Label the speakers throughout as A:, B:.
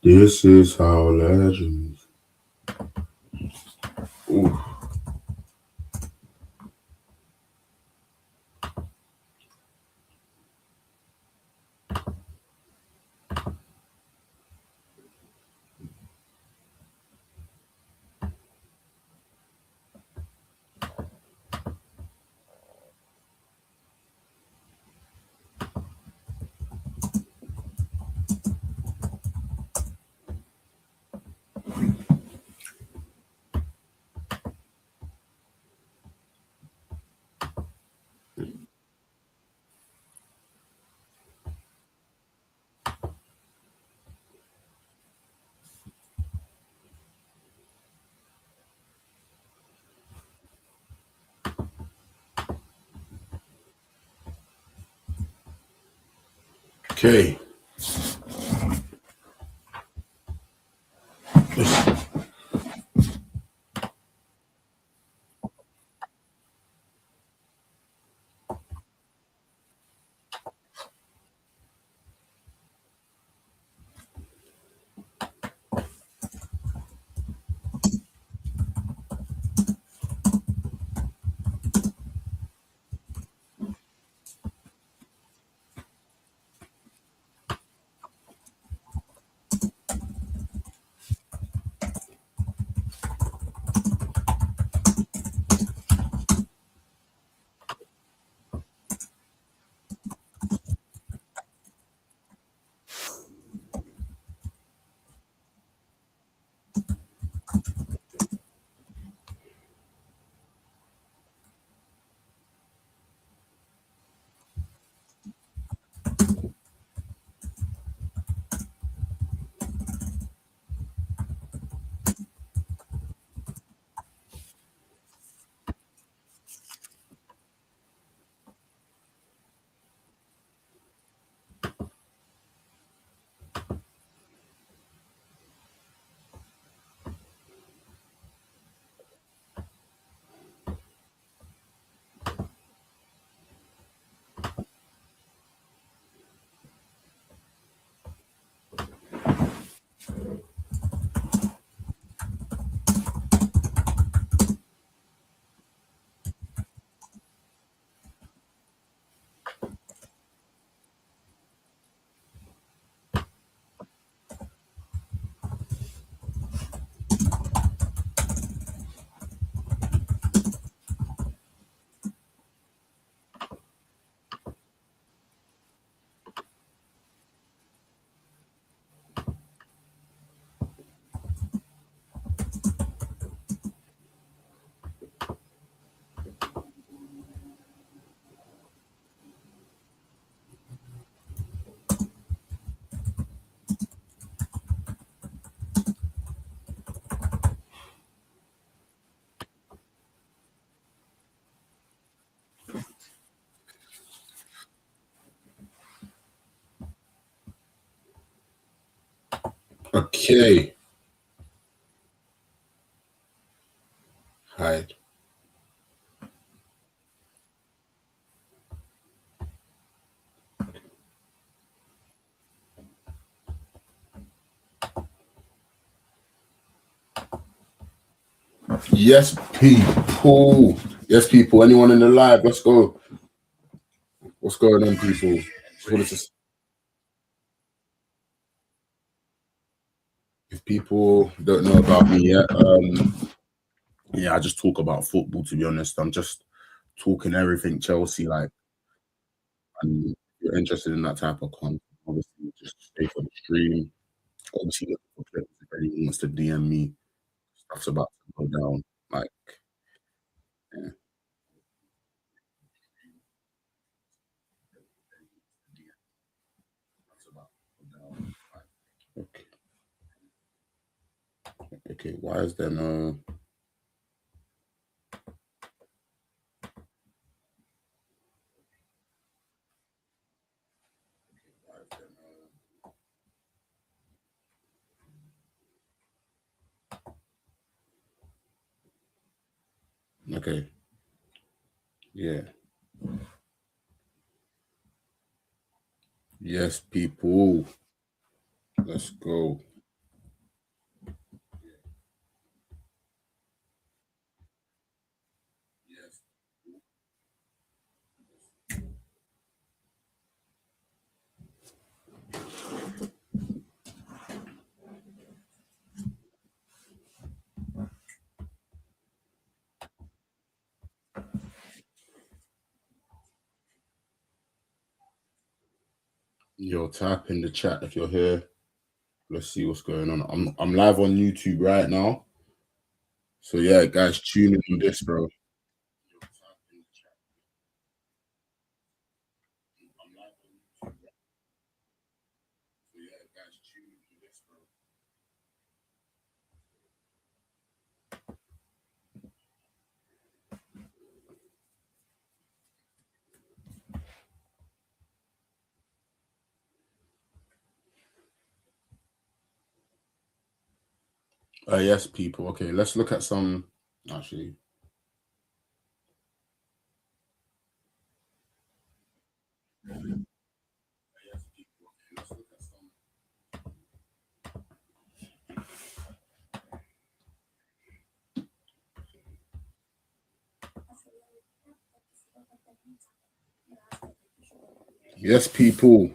A: This is how legends. Ooh. Okay. Okay. Hide. Yes, people. Yes, people. Anyone in the live? Let's go. What's going on, people? If people don't know about me yet, yeah, I just talk about football. To be honest, I'm just talking everything Chelsea. Like, and if you're interested in that type of content, obviously, just stay for the stream. Obviously, look for clips if anyone wants to DM me. Stuff's about to go down. Like, yeah. Stuff's about to go down. Like, okay, okay. Why is there no? Why is there no? Okay, yeah. Yes, people. Let's go. Yo, type in the chat if you're here. Let's see what's going on. I'm live on YouTube right now. So yeah, guys, tune in on this, bro. Yes, people. Okay, let's look at some. Actually, yes, people.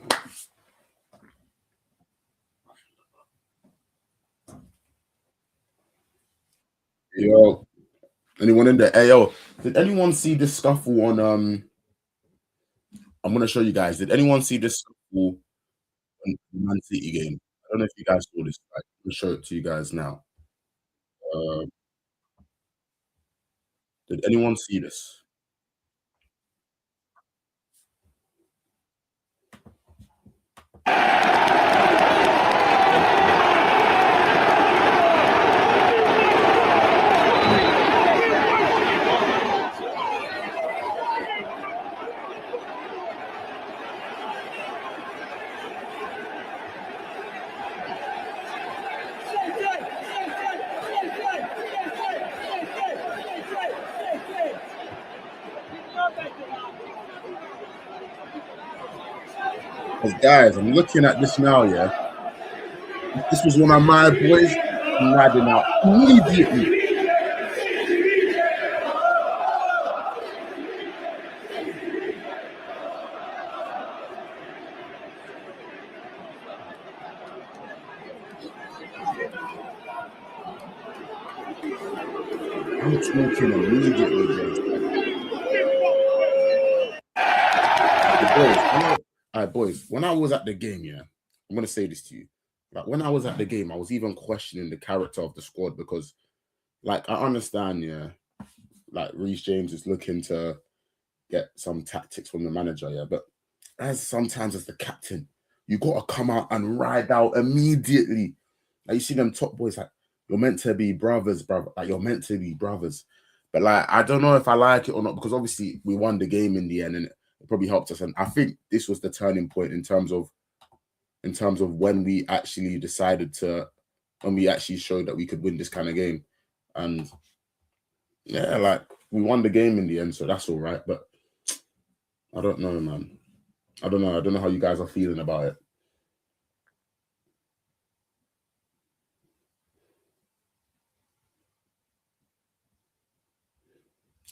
A: Yo, anyone in the AO? Did anyone see this scuffle on? I'm gonna show you guys. Did anyone see this scuffle on the Man City game? I don't know if you guys saw this. I'm gonna show it to you guys now. Uh, did anyone see this? Because guys, I'm looking at this now. Yeah, if this was one of my boys, I'm riding out immediately. I'm talking immediately, boys. All right, boys. When I was at the game, yeah, I'm gonna say this to you. Like when I was at the game, I was even questioning the character of the squad because, like, I understand, yeah, like Reece James is looking to get some tactics from the manager, yeah, but as sometimes as the captain, you gotta come out and ride out immediately. Like you see them top boys, like you're meant to be brothers, brother. Like you're meant to be brothers. But like I don't know if I like it or not because obviously we won the game in the end and it probably helped us. And I think this was the turning point in terms of when we actually decided to when we actually showed that we could win this kind of game. And yeah, like we won the game in the end, so that's all right. But I don't know, man. I don't know. I don't know how you guys are feeling about it.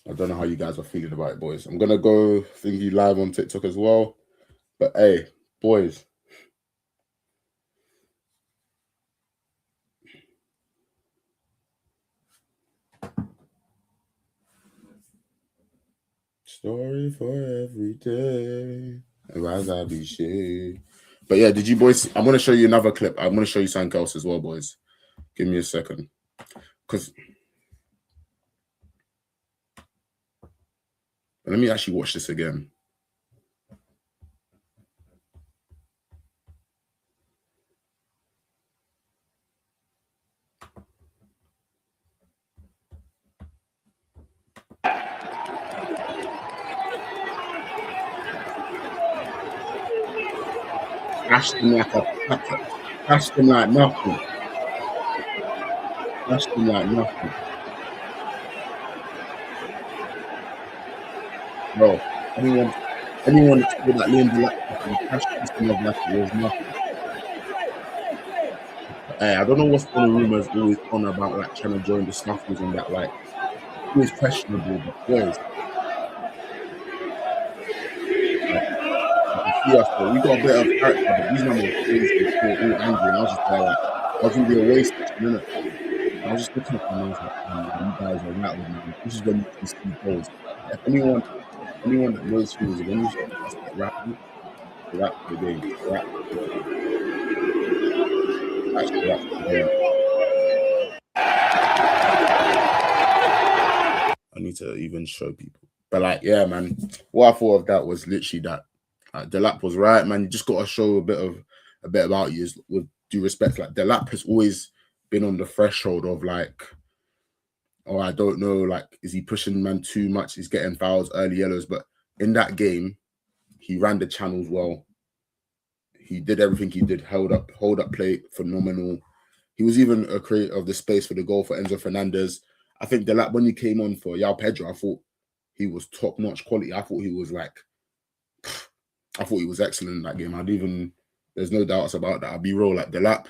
A: I don't know how you guys are feeling about it, boys. I'm gonna go thingy live on TikTok as well. But hey, boys, story for every day. As I be shit. But yeah, did you boys? I'm gonna show you another clip. I'm gonna show you something else as well, boys. Give me a second, because let me actually watch this again. Smashed him like a packet. Smashed him like nothing. Smashed him like nothing. Bro, anyone anyone that saw that Liam Delap and Cash Christian of like it was nothing. I don't know what's on the rumors always on about like trying to join the Snuffles and that, like always questionable, but boys, like you can see us, we got a bit of character, but these men were crazy, all angry, and I was just there like I was in the away section, innit? I was just looking at them and I was like, oh, man, you guys are rattled, man. This is when you can see goals. If anyone that knows things, when you see us get rattled, they're out for the game. They're out for the game. Actually, out for the game. I need to even show people. But like, yeah, man, what I thought of that was literally that Delap was right, man. You just got to show a bit about you. With due respect, like Delap has always been on the threshold of like, oh, I don't know, like, is he pushing man too much? He's getting fouls, early yellows. But in that game, he ran the channels well. He did everything he did, hold up play, phenomenal. He was even a creator of the space for the goal for Enzo Fernandez. I think Delap, when he came on for Yao Pedro, I thought he was top-notch quality. I thought he was excellent in that game. There's no doubts about that. I'll be real, like Delap,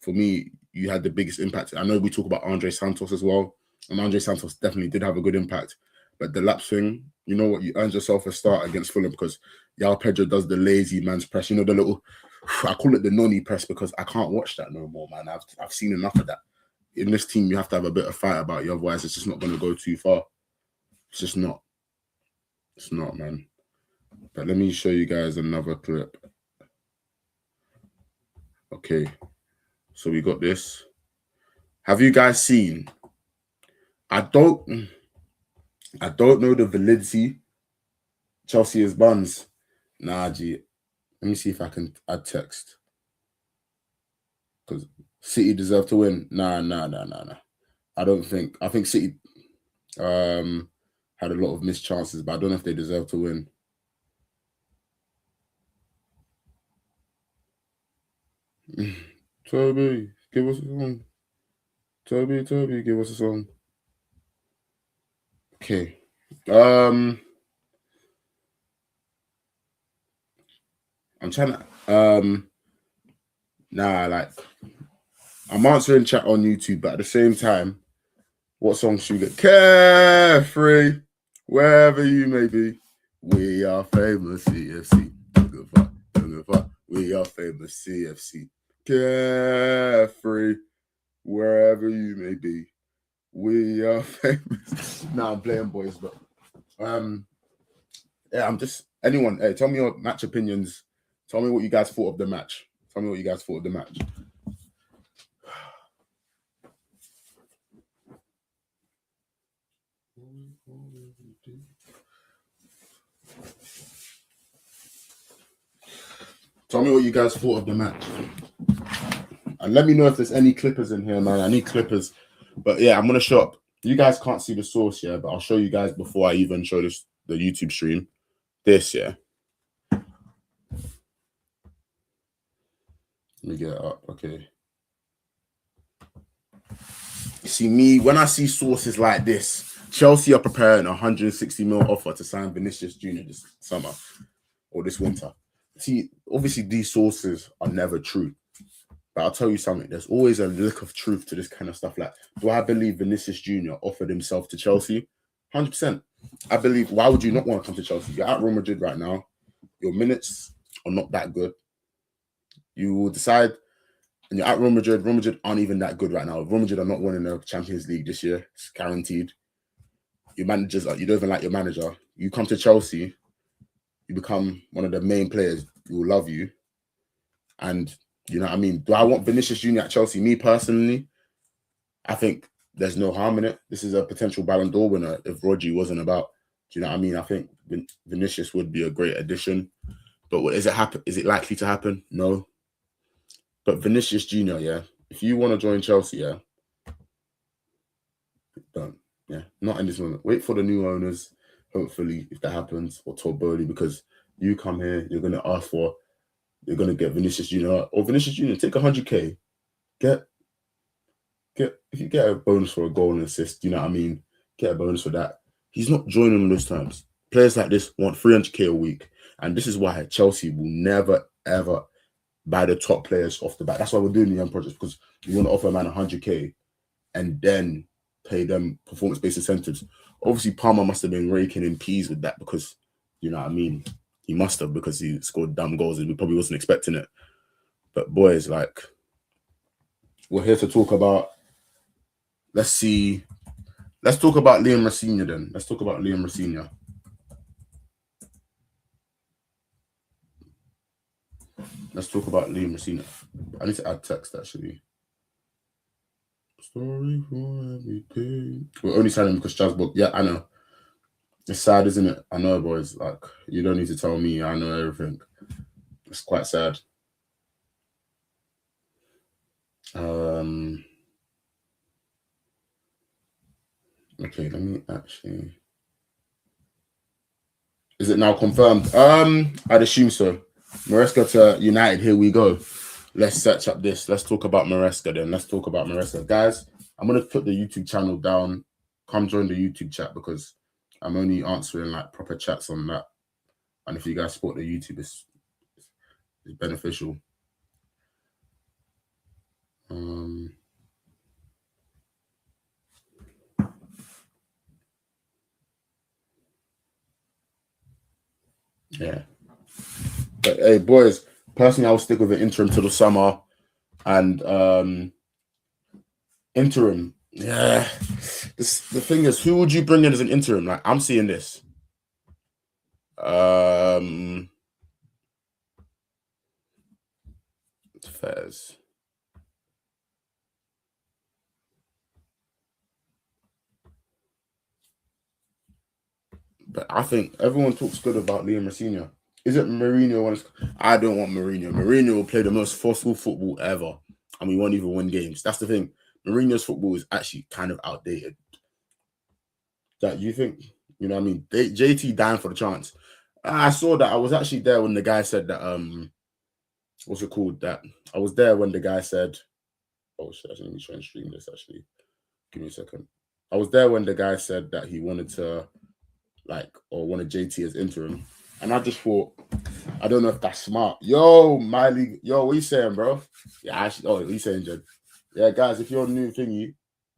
A: for me, you had the biggest impact. I know we talk about Andre Santos as well, and Andre Santos definitely did have a good impact. But Delap thing, you know what? You earned yourself a start against Fulham because Yao Pedro does the lazy man's press. You know, the little, I call it the nonny press because I can't watch that no more, man. I've seen enough of that. In this team, you have to have a bit of fight about you. Otherwise, it's just not going to go too far. It's just not. It's not, man. But let me show you guys another clip. Okay. So we got this. Have you guys seen? I don't know the validity. Chelsea is buns. Nah, G. Let me see if I can add text. Because City deserve to win. Nah. I think City had a lot of missed chances, but I don't know if they deserve to win. Toby, give us a song. Toby, give us a song. Okay. I'm trying to like I'm answering chat on YouTube, but at the same time, what song should we get? Carefree, wherever you may be. We are famous CFC. Don't give a fuck. We are famous CFC. Carefree, wherever you may be. We are famous. Nah, I'm playing boys, but yeah, I'm just anyone. Hey, tell me your match opinions. Tell me what you guys thought of the match. Tell me what you guys thought of the match. Tell me what you guys thought of the match. And let me know if there's any clippers in here, man. I need clippers. But yeah, I'm going to show up. You guys can't see the source, yeah, but I'll show you guys before I even show the YouTube stream. This, yeah. Let me get it up. Okay. You see me, when I see sources like this, Chelsea are preparing a 160 mil offer to sign Vinicius Jr. this summer or this winter. See, obviously these sources are never true. But I'll tell you something, there's always a lick of truth to this kind of stuff. Like, do I believe Vinicius Jr. offered himself to Chelsea? 100%. I believe, why would you not want to come to Chelsea? You're at Real Madrid right now. Your minutes are not that good. You will decide, and you're at Real Madrid. Real Madrid aren't even that good right now. Real Madrid are not winning the Champions League this year. It's guaranteed. Your managers, you don't even like your manager. You come to Chelsea, you become one of the main players who will love you. And you know what I mean? Do I want Vinicius Jr. at Chelsea? Me personally, I think there's no harm in it. This is a potential Ballon d'Or winner if Rodri wasn't about. Do you know what I mean? I think Vinicius would be a great addition. But is it likely to happen? No. But Vinicius Jr., yeah, if you want to join Chelsea, yeah, don't. Yeah, not in this moment. Wait for the new owners, hopefully, if that happens, or Todd Bowley, because you come here, you're going to get Vinicius Jr. Or Vinicius Jr. Take 100K. If you get a bonus for a goal and assist, you know what I mean? Get a bonus for that. He's not joining on those terms. Players like this want 300K a week. And this is why Chelsea will never, ever buy the top players off the bat. That's why we're doing the young projects, because we want to offer a man 100K and then pay them performance-based incentives. Obviously, Palmer must have been raking in peas with that because, you know what I mean? He must have, because he scored dumb goals and we probably wasn't expecting it. But boys, like, we're here to talk about, let's talk about Liam Rosenior then. Let's talk about Liam Rosenior. Let's talk about Liam Rosenior. I need to add text, actually. Story for everything. We're only signing because Strasbourg. Yeah, I know. It's sad, isn't it? I know, boys. Like, you don't need to tell me. I know everything. It's quite sad. Okay, let me actually. Is it now confirmed? I'd assume so. Maresca to United. Here we go. Let's search up this. Let's talk about Maresca then. Let's talk about Maresca, guys. I'm gonna put the YouTube channel down. Come join the YouTube chat because I'm only answering like proper chats on that. And if you guys support the YouTube, it's beneficial. Yeah. But hey, boys, personally, I'll stick with an interim till the summer. And interim. Yeah. The thing is, who would you bring in as an interim? Like, I'm seeing this. Fairs. But I think everyone talks good about Liam Rosenior. Is it Mourinho? I don't want Mourinho. Mourinho will play the most forceful football ever, and we won't even win games. That's the thing. Mourinho's football is actually kind of outdated. That you think, you know what I mean? JT dying for the chance. I saw that. I was actually there when the guy said that, what's it called? That I was there when the guy said, oh shit, let me try and stream this actually. Give me a second. I was there when the guy said that he wanted to, like, or wanted JT as interim. And I just thought, I don't know if that's smart. Yo, Miley, yo, what you saying, bro? Yeah, actually, what you saying, Jed? Yeah, guys, if you're new thingy,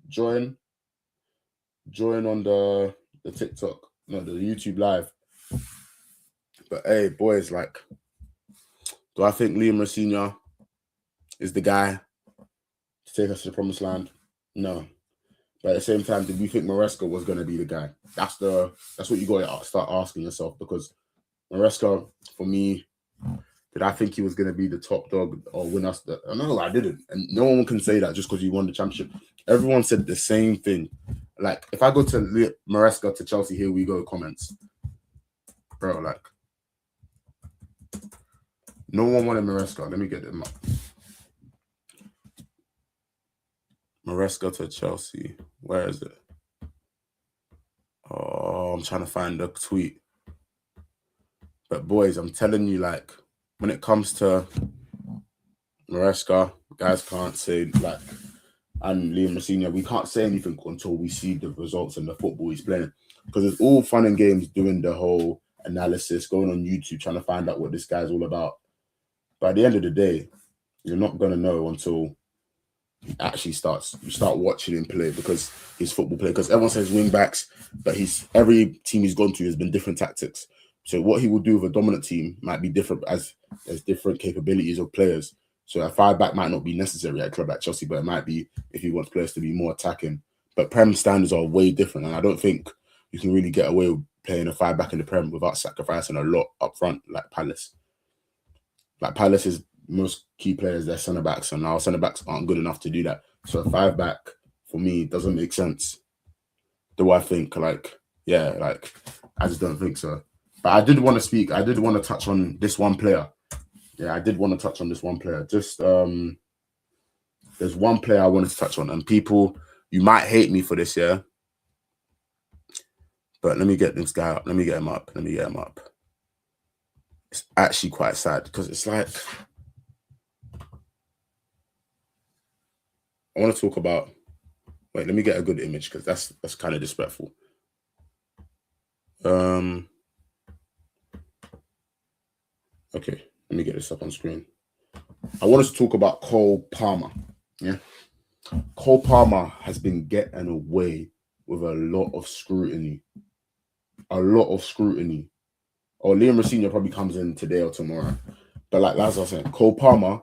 A: join on the TikTok, no, the YouTube live. But hey, boys, like, do I think Liam Rosenior is the guy to take us to the promised land? No. But at the same time, did we think Maresca was going to be the guy? That's what you got to start asking yourself, because Maresca, for me, did I think he was going to be the top dog or win us? No, I didn't. And no one can say that just because he won the championship. Everyone said the same thing. Like, if I go to Maresca to Chelsea, here we go, comments. Bro, like, no one wanted Maresca. Let me get them up. Maresca to Chelsea. Where is it? Oh, I'm trying to find the tweet. But boys, I'm telling you, like, when it comes to Maresca, guys can't say, like, and Liam Rosenior, we can't say anything until we see the results and the football he's playing. Because it's all fun and games doing the whole analysis, going on YouTube, trying to find out what this guy's all about. But at the end of the day, you're not going to know until he actually you start watching him play, because his football play, because everyone says wing backs, but every team he's gone to has been different tactics. So what he will do with a dominant team might be different as different capabilities of players. So a 5-back might not be necessary at a club like Chelsea, but it might be if he wants players to be more attacking. But Prem standards are way different, and I don't think you can really get away with playing a 5-back in the Prem without sacrificing a lot up front, like Palace. Like Palace's most key players, they're centre backs, and our centre backs aren't good enough to do that. So a 5-back for me doesn't make sense. Do I think yeah, like I just don't think so. But I did want to speak. I did want to touch on this one player. Yeah, I did want to touch on this one player. Just there's one player I wanted to touch on, and people, you might hate me for this, yeah. But let me get this guy up. Let me get him up. It's actually quite sad because it's like, I want to talk about. Wait, let me get a good image because that's kind of disrespectful. Okay, let me get this up on screen. I want us to talk about Cole Palmer. Yeah. Cole Palmer has been getting away with a lot of scrutiny. A lot of scrutiny. Or Liam Rosenior probably comes in today or tomorrow. But like as I was saying, Cole Palmer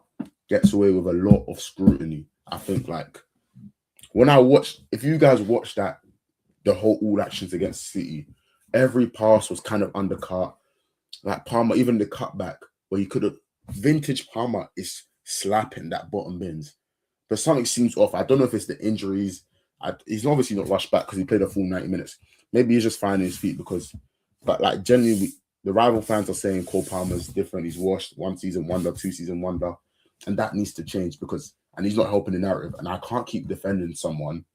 A: gets away with a lot of scrutiny. I think like when I watched, if you guys watched that, the whole all actions against City, every pass was kind of undercut. Like Palmer, even the cutback where he could have, vintage Palmer is slapping that bottom bins. But something seems off. I don't know if it's the injuries. He's obviously not rushed back because he played a full 90 minutes. Maybe he's just finding his feet but like generally, the rival fans are saying Cole Palmer's different. He's washed, 1 season wonder, 2 season wonder. And that needs to change and he's not helping the narrative. And I can't keep defending someone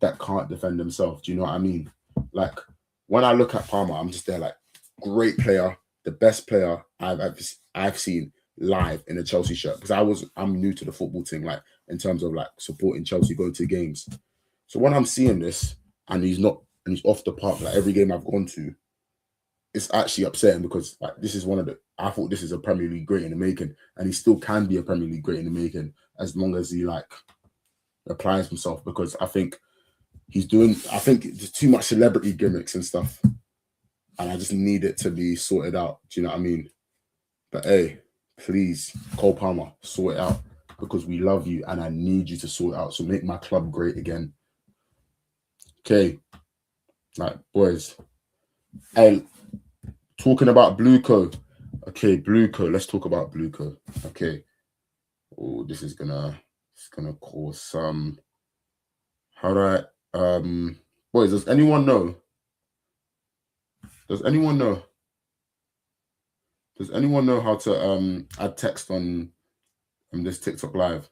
A: that can't defend himself. Do you know what I mean? Like when I look at Palmer, I'm just there like, great player, the best player I've seen live in a Chelsea shirt, because I'm new to the football thing, like in terms of like supporting Chelsea, going to games. So when I'm seeing this and he's off the park, like every game I've gone to, it's actually upsetting because like this is I thought this is a Premier League great in the making, and he still can be a Premier League great in the making as long as he like applies himself, because I think there's too much celebrity gimmicks and stuff, and I just need it to be sorted out. Do you know what I mean? But hey, please, Cole Palmer, sort it out, because we love you and I need you to sort it out. So make my club great again. Okay. Like, boys. Hey, talking about Blueco. Okay, Blueco. Let's talk about Blueco. Okay. Oh, this is gonna cause some. How do I boys, does anyone know? Does anyone know how to add text on this TikTok live?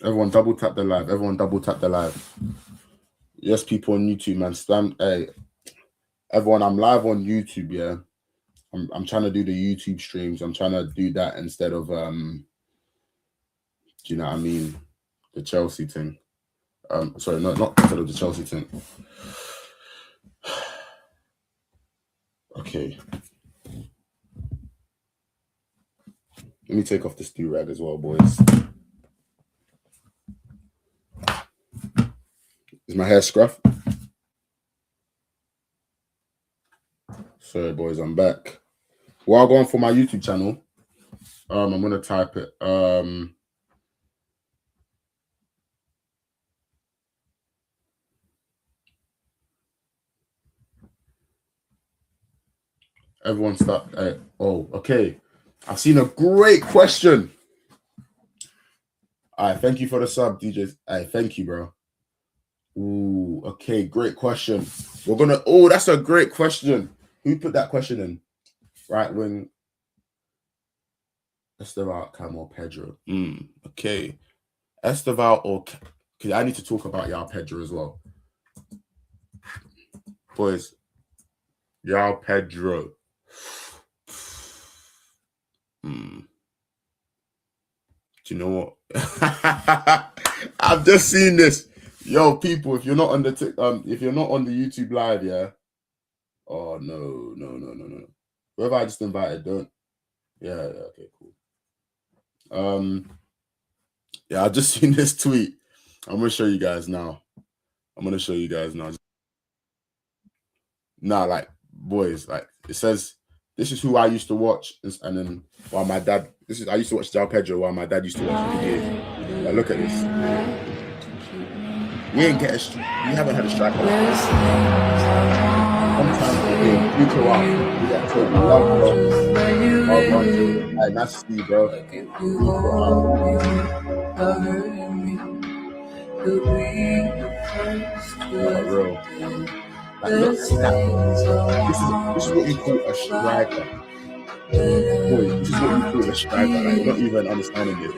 A: Everyone double tap the live. Everyone double tap the live. Yes, people on YouTube, man. Hey, everyone, I'm live on YouTube, yeah. I'm trying to do the YouTube streams. I'm trying to do that instead of do you know what I mean? The Chelsea thing. Sorry, not instead of the Chelsea thing. Okay. Let me take off this do-rag as well, boys. Is my hair scruff? Sorry, boys, I'm back. While going for my YouTube channel, I'm gonna type it. Everyone start. Okay. I've seen a great question. All right, thank you for the sub, DJs. All right, thank you, bro. Ooh, okay, great question. That's a great question. Who put that question in? Right wing. Esteval, Cam, Pedro. Okay. Esteval because I need to talk about Yao Pedro as well. Boys, Yao Pedro. Do you know what? I've just seen this. Yo, people, if you're not on the YouTube live, yeah. Oh no. Whoever I just invited, don't. Yeah, okay, cool. Yeah, I've just seen this tweet. I'm gonna show you guys now. Nah, like, boys, like, it says, this is who I used to watch, and then while my dad, I used to watch João Pedro while my dad used to watch PDA. Like, look at this. We haven't had a striker like this. Sometimes you go out, you get told love, bro. Hey, nice to see you, bro. Real. Like, look at that. This is what you call a striker. Boy, this is what you call a striker. Like, you're not even understanding this.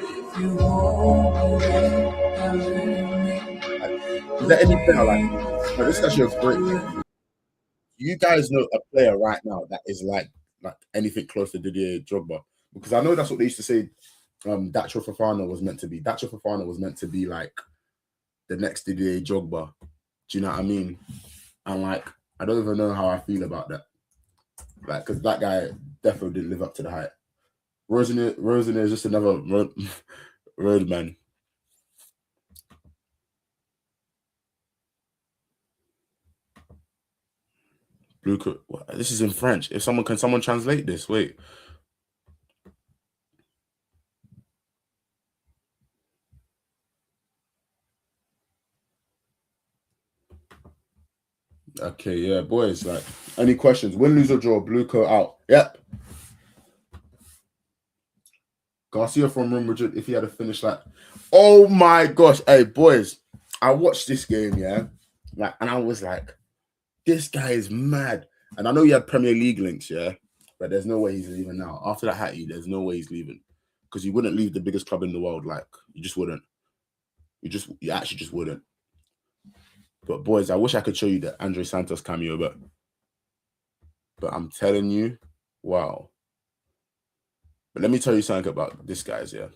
A: Is there any player like this is actually a great thing. You guys know a player right now that is like anything close to Didier Drogba? Because I know that's what they used to say Dacho Fofana was meant to be. Dacho Fofana was meant to be like the next Didier Drogba. Do you know what I mean? And like, I don't even know how I feel about that. Like, because that guy definitely didn't live up to the hype. Rosenior is just another road man. Blue coat. This is in French. If someone can translate this? Wait. Okay, yeah, boys. Like, any questions? Win, lose, or draw? Blue coat out. Yep. Garcia from Real Madrid. If he had a finish like, oh my gosh, hey boys, I watched this game, yeah, like, and I was like, this guy is mad. And I know he had Premier League links, yeah, but there's no way he's leaving now. After that Hattie, there's no way he's leaving because you wouldn't leave the biggest club in the world. Like, you just wouldn't. You actually just wouldn't. But boys, I wish I could show you the Andre Santos cameo, but I'm telling you, wow. But let me tell you something about this, guys. Yeah,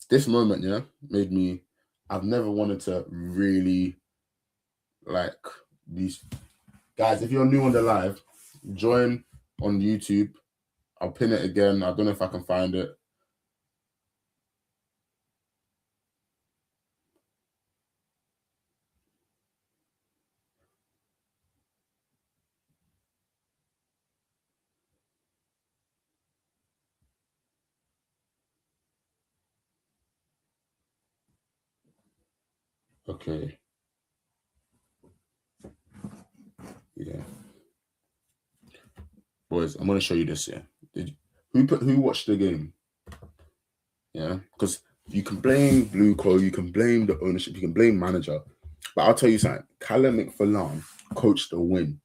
A: this moment, yeah, made me. I've never wanted to really like these guys. If you're new on the live, join on YouTube. I'll pin it again. I don't know if I can find it. Okay. Yeah. Boys, I'm gonna show you this. Yeah. Who watched the game? Yeah, because you can blame Blueco, you can blame the ownership, you can blame manager, but I'll tell you something. Callum McFarlane coached a win.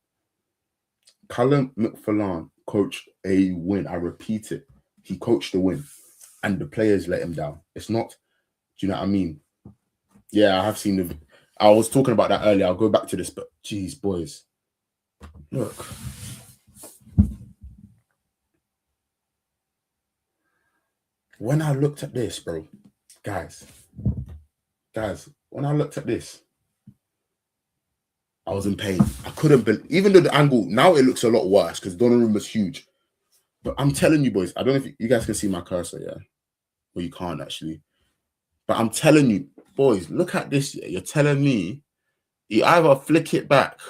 A: Callum McFarlane coached a win. I repeat it. He coached a win, and the players let him down. It's not. Do you know what I mean? Yeah, I have seen the. I was talking about that earlier. I'll go back to this, but geez, boys, look. When I looked at this, bro, guys, when I looked at this, I was in pain. I couldn't believe, even though the angle, now it looks a lot worse because Donnarumma's huge. But I'm telling you, boys, I don't know if you guys can see my cursor, yeah? Well, you can't actually. But I'm telling you, boys, look at this, yeah? You're telling me you either flick it back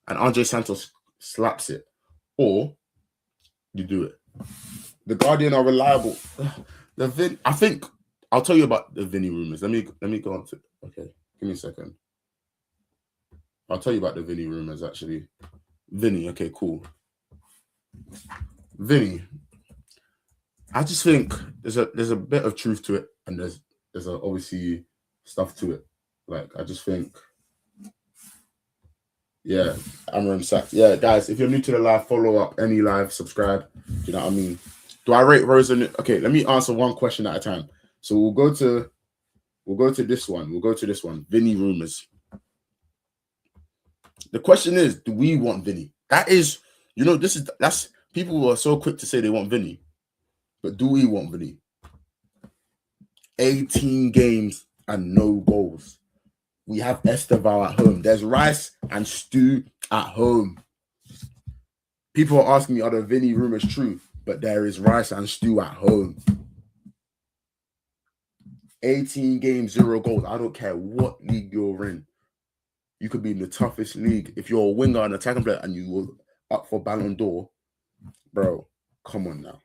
A: and Andre Santos slaps it, or you do it. The Guardian are reliable. I think I'll tell you about the Vinny rumors. Let me go on to. Okay, give me a second. I'll tell you about the Vinny rumors actually. Vinny, okay, cool. Vinny, I just think there's a bit of truth to it, and there's obviously stuff to it. Like, I just think, yeah, Amram Sachs. Yeah, guys, if you're new to the live, follow up any live, subscribe. Do you know what I mean? Do I rate Rosen? Okay, let me answer one question at a time. So we'll go to this one. We'll go to this one. Vinny rumors. The question is, do we want Vinny? That is, that's people are so quick to say they want Vinny, but do we want Vinny? 18 games and no goals. We have Esteval at home. There's rice and stew at home. People are asking me, are the Vinny rumors true? But there is rice and stew at home. 18 games, 0 goals. I don't care what league you're in. You could be in the toughest league. If you're a winger and attacking player and you were up for Ballon d'Or, bro, come on now.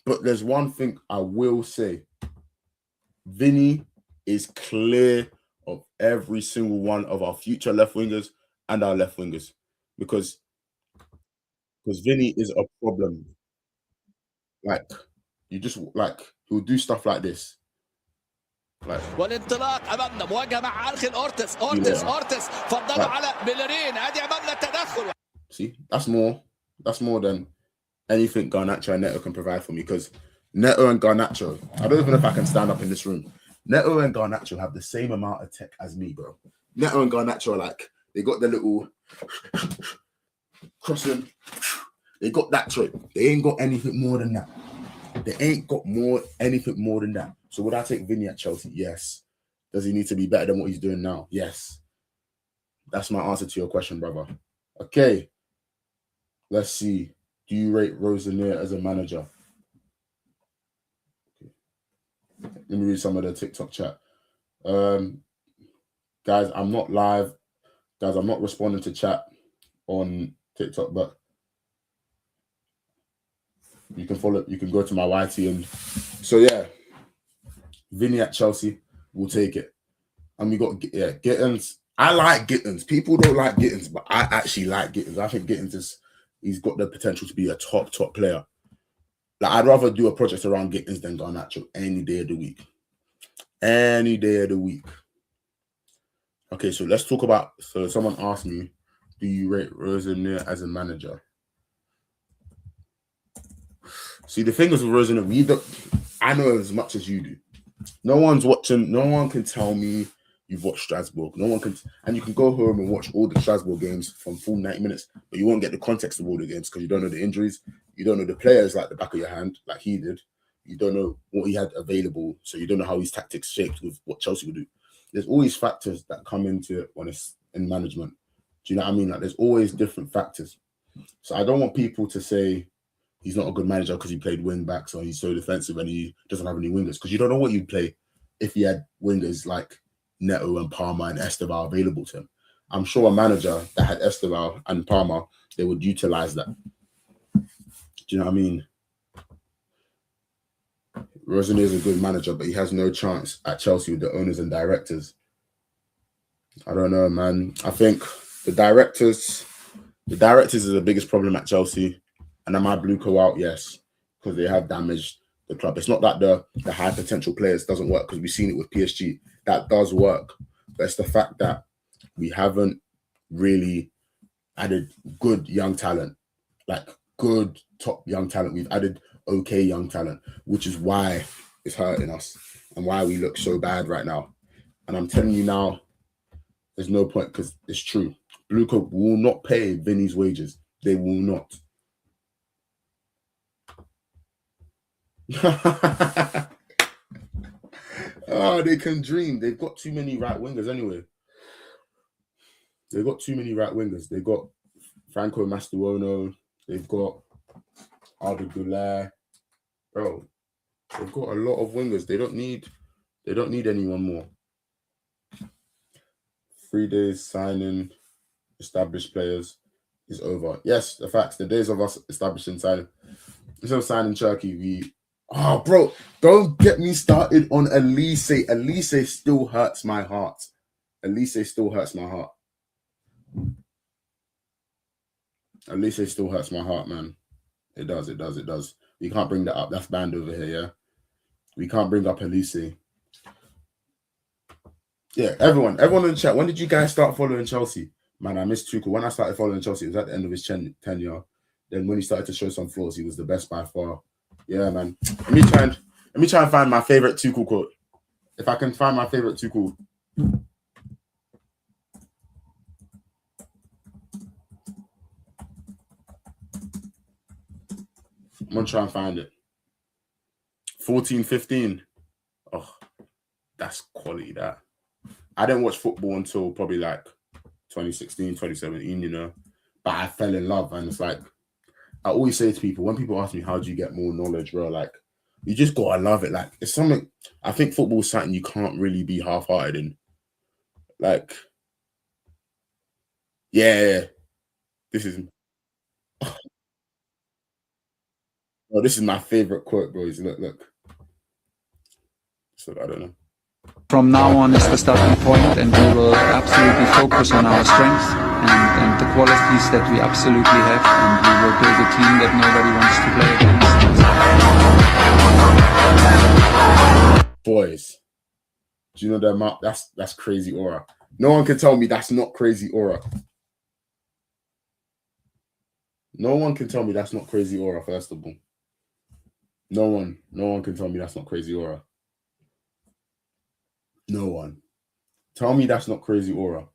A: But there's one thing I will say. Vinny is clear of every single one of our future left wingers and our left wingers because Vinny is a problem. Like, you just like, he'll do stuff like this. Like,
B: والانطلاق امامنا مواجهه مع ارخن اورتس فضل على بيلرين ادي امامنا التدخل.
A: See, that's more than anything Garnacho and Neto can provide for me, because Neto and Garnacho, I don't even know if I can stand up in this room. Neto and Garnacho have the same amount of tech as me, bro. Neto and Garnacho are like, they got the little crossing. They got that trick. They ain't got anything more than that. They ain't got anything more than that. So would I take Vinny at Chelsea? Yes. Does he need to be better than what he's doing now? Yes. That's my answer to your question, brother. Okay. Let's see. Do you rate Rosenior as a manager? Okay. Let me read some of the TikTok chat. Guys, I'm not live. Guys, I'm not responding to chat on TikTok, but you can follow. You can go to my YT and so yeah. Vinny at Chelsea, we'll take it. And we got Gittins. I like Gittins. People don't like Gittins, but I actually like Gittins. I think Gittins he's got the potential to be a top player. Like I'd rather do a project around Gittins than Garnacho any day of the week. Any day of the week. Okay, so let's talk about. So someone asked me, "Do you rate Rosenior as a manager?" See, the thing is with Rosenior, I know as much as you do. No one's watching. No one can tell me you've watched Strasbourg. No one can, and you can go home and watch all the Strasbourg games from full 90 minutes, but you won't get the context of all the games because you don't know the injuries. You don't know the players like the back of your hand, like he did. You don't know what he had available, so you don't know how his tactics shaped with what Chelsea would do. There's always factors that come into it when it's in management. Do you know what I mean? Like there's always different factors. So I don't want people to say he's not a good manager because he played wing backs or he's so defensive and he doesn't have any wingers, because you don't know what you'd play if he had wingers like Neto and Palmer and Esteval available to him. I'm sure a manager that had Esteval and Palmer, they would utilize that. Do you know what I mean? Rosenior is a good manager, but he has no chance at Chelsea with the owners and directors. I don't know, man. I think the directors is the biggest problem at Chelsea. And am I Bluco out? Yes, because they have damaged the club. It's not that the high potential players doesn't work, because we've seen it with PSG. That does work. But it's the fact that we haven't really added good young talent, like good top young talent. We've added okay young talent, which is why it's hurting us and why we look so bad right now. And I'm telling you now, there's no point, because it's true. Bluco will not pay Vinny's wages. They will not. Oh, they can dream. They've got too many right wingers anyway. They've got too many right wingers. They've got Franco Mastuono. They've got Arda Güler. Bro, they've got a lot of wingers. They don't need anyone more. 3 days signing established players is over. Yes, the facts. The days of us establishing signing. Instead of signing Cherky, oh, bro, don't get me started on Elise. Elise still hurts my heart. Elise still hurts my heart. Elise still hurts my heart, man. It does. We can't bring that up. That's banned over here, yeah? We can't bring up Elise. Yeah, everyone in the chat, when did you guys start following Chelsea? Man, I missed Tuchel. When I started following Chelsea, it was at the end of his tenure. Then when he started to show some flaws, he was the best by far. Yeah, man. Let me try and find my favorite Tuchel quote. If I can find my favorite Tuchel. I'm gonna try and find it. 14-15. Oh, that's quality, that. I didn't watch football until probably like 2016, 2017, you know. But I fell in love, and it's like, I always say to people, when people ask me, how do you get more knowledge, bro? Like, you just gotta love it. Like, it's something, I think football is something you can't really be half-hearted in. Like, yeah, this is, oh, this is my favorite quote, boys. Look. So, I don't know.
C: From now on is the starting point, and we will absolutely focus on our strengths and the qualities that we absolutely have, and we will build a team that nobody wants to play against.
A: Boys, do you know the amount? That's crazy aura. No one can tell me that's not crazy aura. No one can tell me that's not crazy aura, first of all. No one can tell me that's not crazy aura. No one. Tell me that's not crazy aura.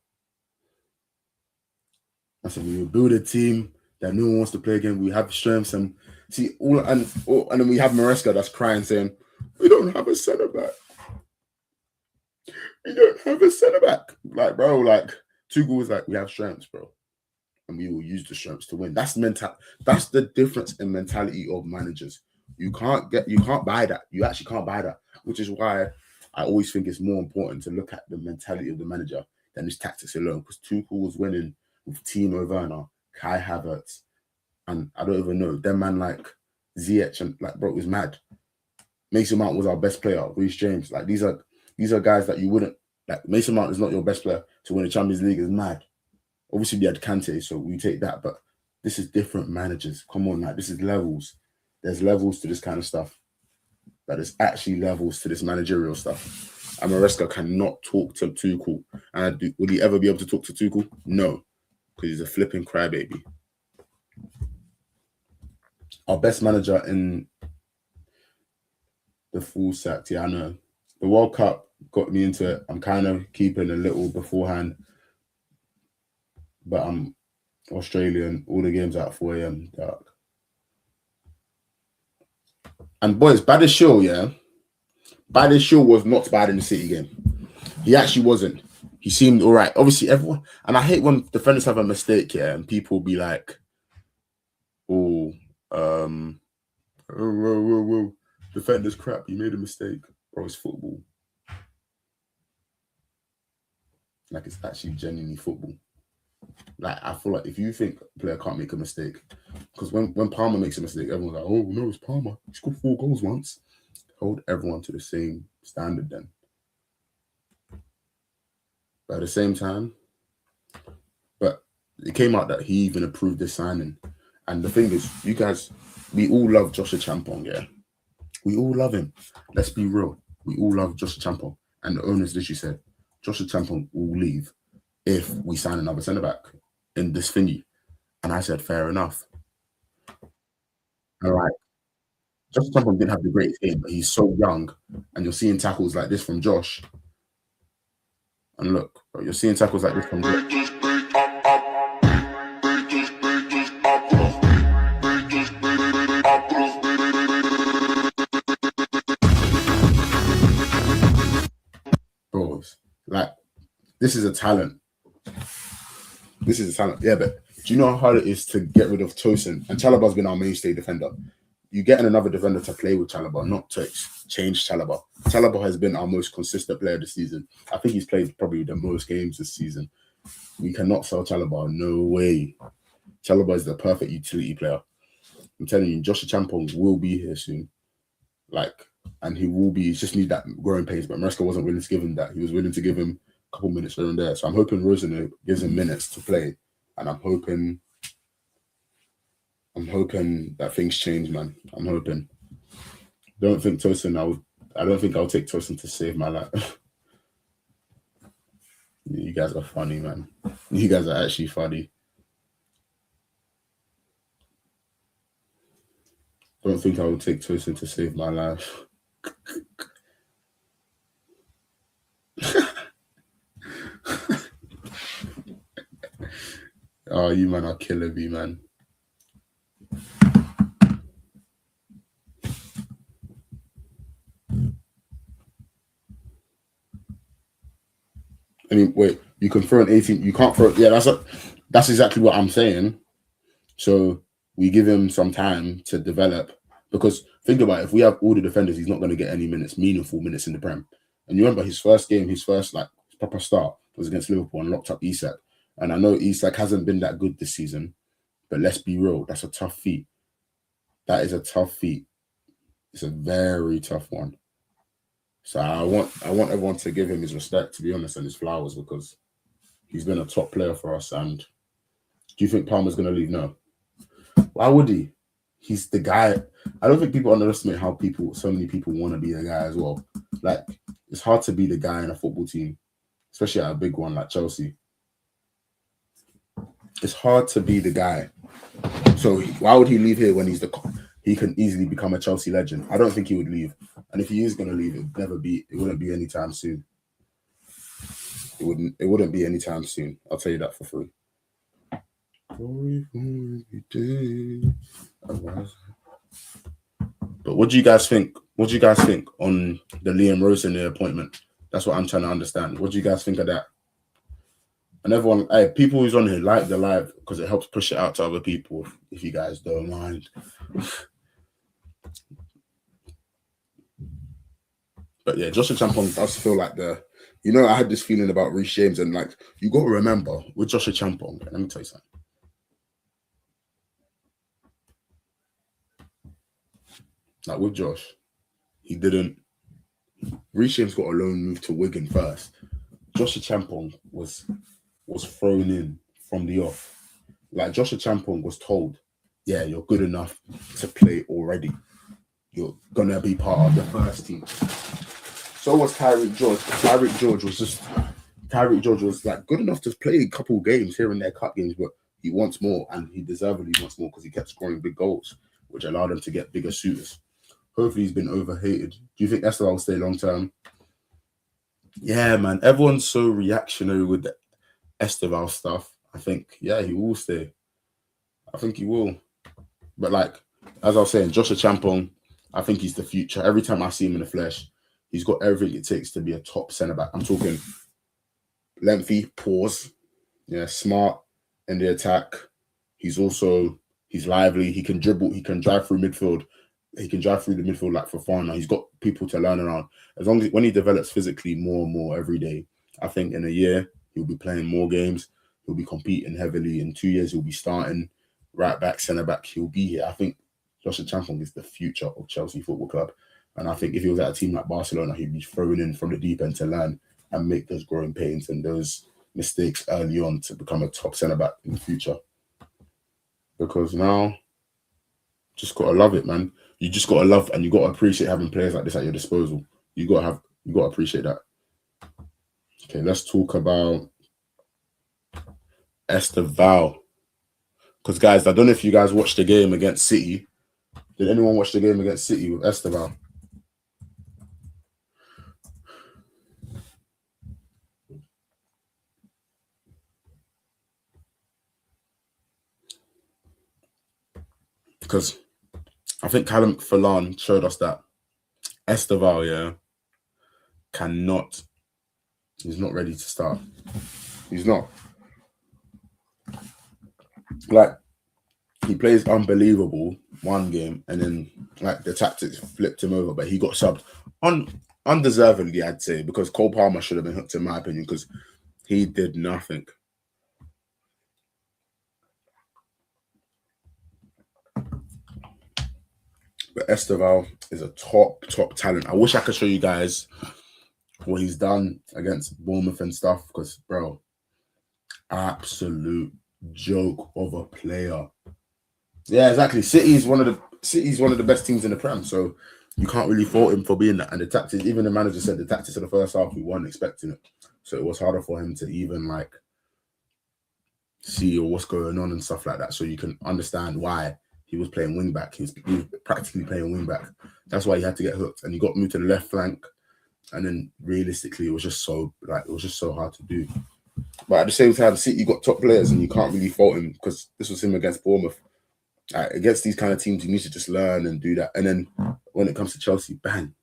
A: I said, we will build a team that no one wants to play again. We have strengths and see and then we have Maresca that's crying saying, we don't have a centre back. We don't have a centre back. Like, bro, like Tuchel was like, we have strengths, bro. And we will use the strengths to win. That's that's the difference in mentality of managers. You can't buy that. You actually can't buy that, which is why I always think it's more important to look at the mentality of the manager than his tactics alone. Because Tuchel was winning with Timo Werner, Kai Havertz, and I don't even know, them man like Ziyech, and like, bro, it was mad. Mason Mount was our best player. Reece James, like these are guys that you wouldn't, like Mason Mount is not your best player to win the Champions League is mad. Obviously we had Kante, so we take that, but this is different managers. Come on, like this is levels. There's levels to this kind of stuff. That there's actually levels to this managerial stuff. And Maresca cannot talk to Tuchel. And would he ever be able to talk to Tuchel? No, because he's a flipping crybaby. Our best manager in the full sack. Yeah, I know. The World Cup got me into it. I'm kind of keeping a little beforehand, but I'm Australian. All the games at 4 a.m. dark. And boys, Badishil, yeah. Badishil was not bad in the City game. He actually wasn't. He seemed all right. Obviously, everyone, and I hate when defenders have a mistake, yeah, and people be like, oh, whoa. Defender's crap. You made a mistake. Bro, it's football. Like, it's actually genuinely football. Like, I feel like if you think a player can't make a mistake, because when Palmer makes a mistake, everyone's like, oh, no, it's Palmer. He scored 4 goals once. Hold everyone to the same standard then. But at the same time, but it came out that he even approved this signing. And the thing is, you guys, we all love Joshua Champong, yeah? We all love him. Let's be real. We all love Joshua Champong. And the owners literally said, Joshua Champong will leave if we sign another centre-back in this thingy. And I said, fair enough. All right. Joshua Champong didn't have the greatest game, but he's so young. And you're seeing tackles like this from Josh. And look, bro, you're seeing tackles like this from Josh. Bros, like, this is a talent. This is a talent. Yeah, but do you know how hard it is to get rid of Tosin? And Chalobah's been our mainstay defender. You getting another defender to play with Chalobah, not to change Chalobah. Chalobah has been our most consistent player this season. I think he's played probably the most games this season. We cannot sell Chalobah. No way. Chalobah is the perfect utility player. I'm telling you, Joshua Champong will be here soon. Like, and he will be, he just need that growing pace. But Maresca wasn't willing to give him that. He was willing to give him a couple minutes here and there. So I'm hoping Rosenior gives him minutes to play. And I'm hoping that things change, man. I'm hoping. I don't think I'll take Tosin to save my life. You guys are funny, man. You guys are actually funny. Don't think I would take Tosin to save my life. Oh, you man are killing me, man. I mean, wait, you can throw an 18, you can't throw, yeah, that's exactly what I'm saying. So we give him some time to develop, because think about it, if we have all the defenders, he's not going to get any minutes, meaningful minutes in the Prem. And you remember his first like proper start was against Liverpool and locked up Isak. And I know Isak hasn't been that good this season, but let's be real, that's a tough feat. That is a tough feat. It's a very tough one. So I want everyone to give him his respect, to be honest, and his flowers, because he's been a top player for us. And do you think Palmer's going to leave? No. Why would he? He's the guy. I don't think people underestimate how so many people want to be the guy as well. Like, it's hard to be the guy in a football team, especially at a big one like Chelsea. It's hard to be the guy. So why would he leave here when he can easily become a Chelsea legend? I don't think he would leave. And if he is going to leave, it wouldn't be anytime soon. It wouldn't be anytime soon. I'll tell you that for free. But what do you guys think? What do you guys think on the Liam Rosenior appointment? That's what I'm trying to understand. What do you guys think of that? And everyone, hey, people who's on here, like the live because it helps push it out to other people. If you guys don't mind. But yeah, Joshua Champong does feel like I had this feeling about Reece James, and like you got to remember with Joshua Champong. Let me tell you something. Like with Josh, he didn't. Reece James got a loan move to Wigan first. Joshua Champong was thrown in from the off. Like Joshua Champong was told, yeah, you're good enough to play already. You're gonna be part of the first team. So was Tyreek George. Tyreek George was like good enough to play a couple games here and there, cup games, but he wants more, and he deservedly wants more because he kept scoring big goals, which allowed him to get bigger suitors. Hopefully he's been overhated. Do you think Esther will stay long term? Yeah, man. Everyone's so reactionary with the Esteval stuff. I think, yeah, he will stay. I think he will. But like, as I was saying, Joshua Champong, I think he's the future. Every time I see him in the flesh, he's got everything it takes to be a top centre-back. I'm talking lengthy, pause, smart in the attack. He's lively. He can dribble. He can drive through midfield. He can drive through the midfield like Fofana. He's got people to learn around. As long as when he develops physically more and more every day, I think in a year he'll be playing more games. He'll be competing heavily. In 2 years, he'll be starting right back, centre back. He'll be here. I think Joshua Champong is the future of Chelsea Football Club. And I think if he was at a team like Barcelona, he'd be thrown in from the deep end to learn and make those growing pains and those mistakes early on to become a top centre back in the future. Because now, just gotta love it, man. You just gotta love and you gotta appreciate having players like this at your disposal. You gotta appreciate that. Okay, let's talk about Esteval. Because guys, I don't know if you guys watched the game against City. Did anyone watch the game against City with Esteval? Because I think Callum McFarlane showed us that Esteval, he's not ready to start. He's not. Like, he plays unbelievable one game, and then like the tactics flipped him over, but he got subbed undeservedly, I'd say, because Cole Palmer should have been hooked in my opinion, because he did nothing. But Esteval is a top talent. I wish I could show you guys what he's done against Bournemouth and stuff, because bro, absolute joke of a player. Yeah, exactly. City's one of the best teams in the Prem, so you can't really fault him for being that. And the tactics, even the manager said the tactics of the first half, we weren't expecting it, so it was harder for him to even like see what's going on and stuff like that. So you can understand why he was playing wing back. He was practically playing wing back. That's why he had to get hooked, and he got moved to the left flank. And then realistically, it was just so hard to do. But at the same time, City got top players, and you can't really fault him because this was him against Bournemouth. Against these kind of teams, you need to just learn and do that. And then when it comes to Chelsea, bang,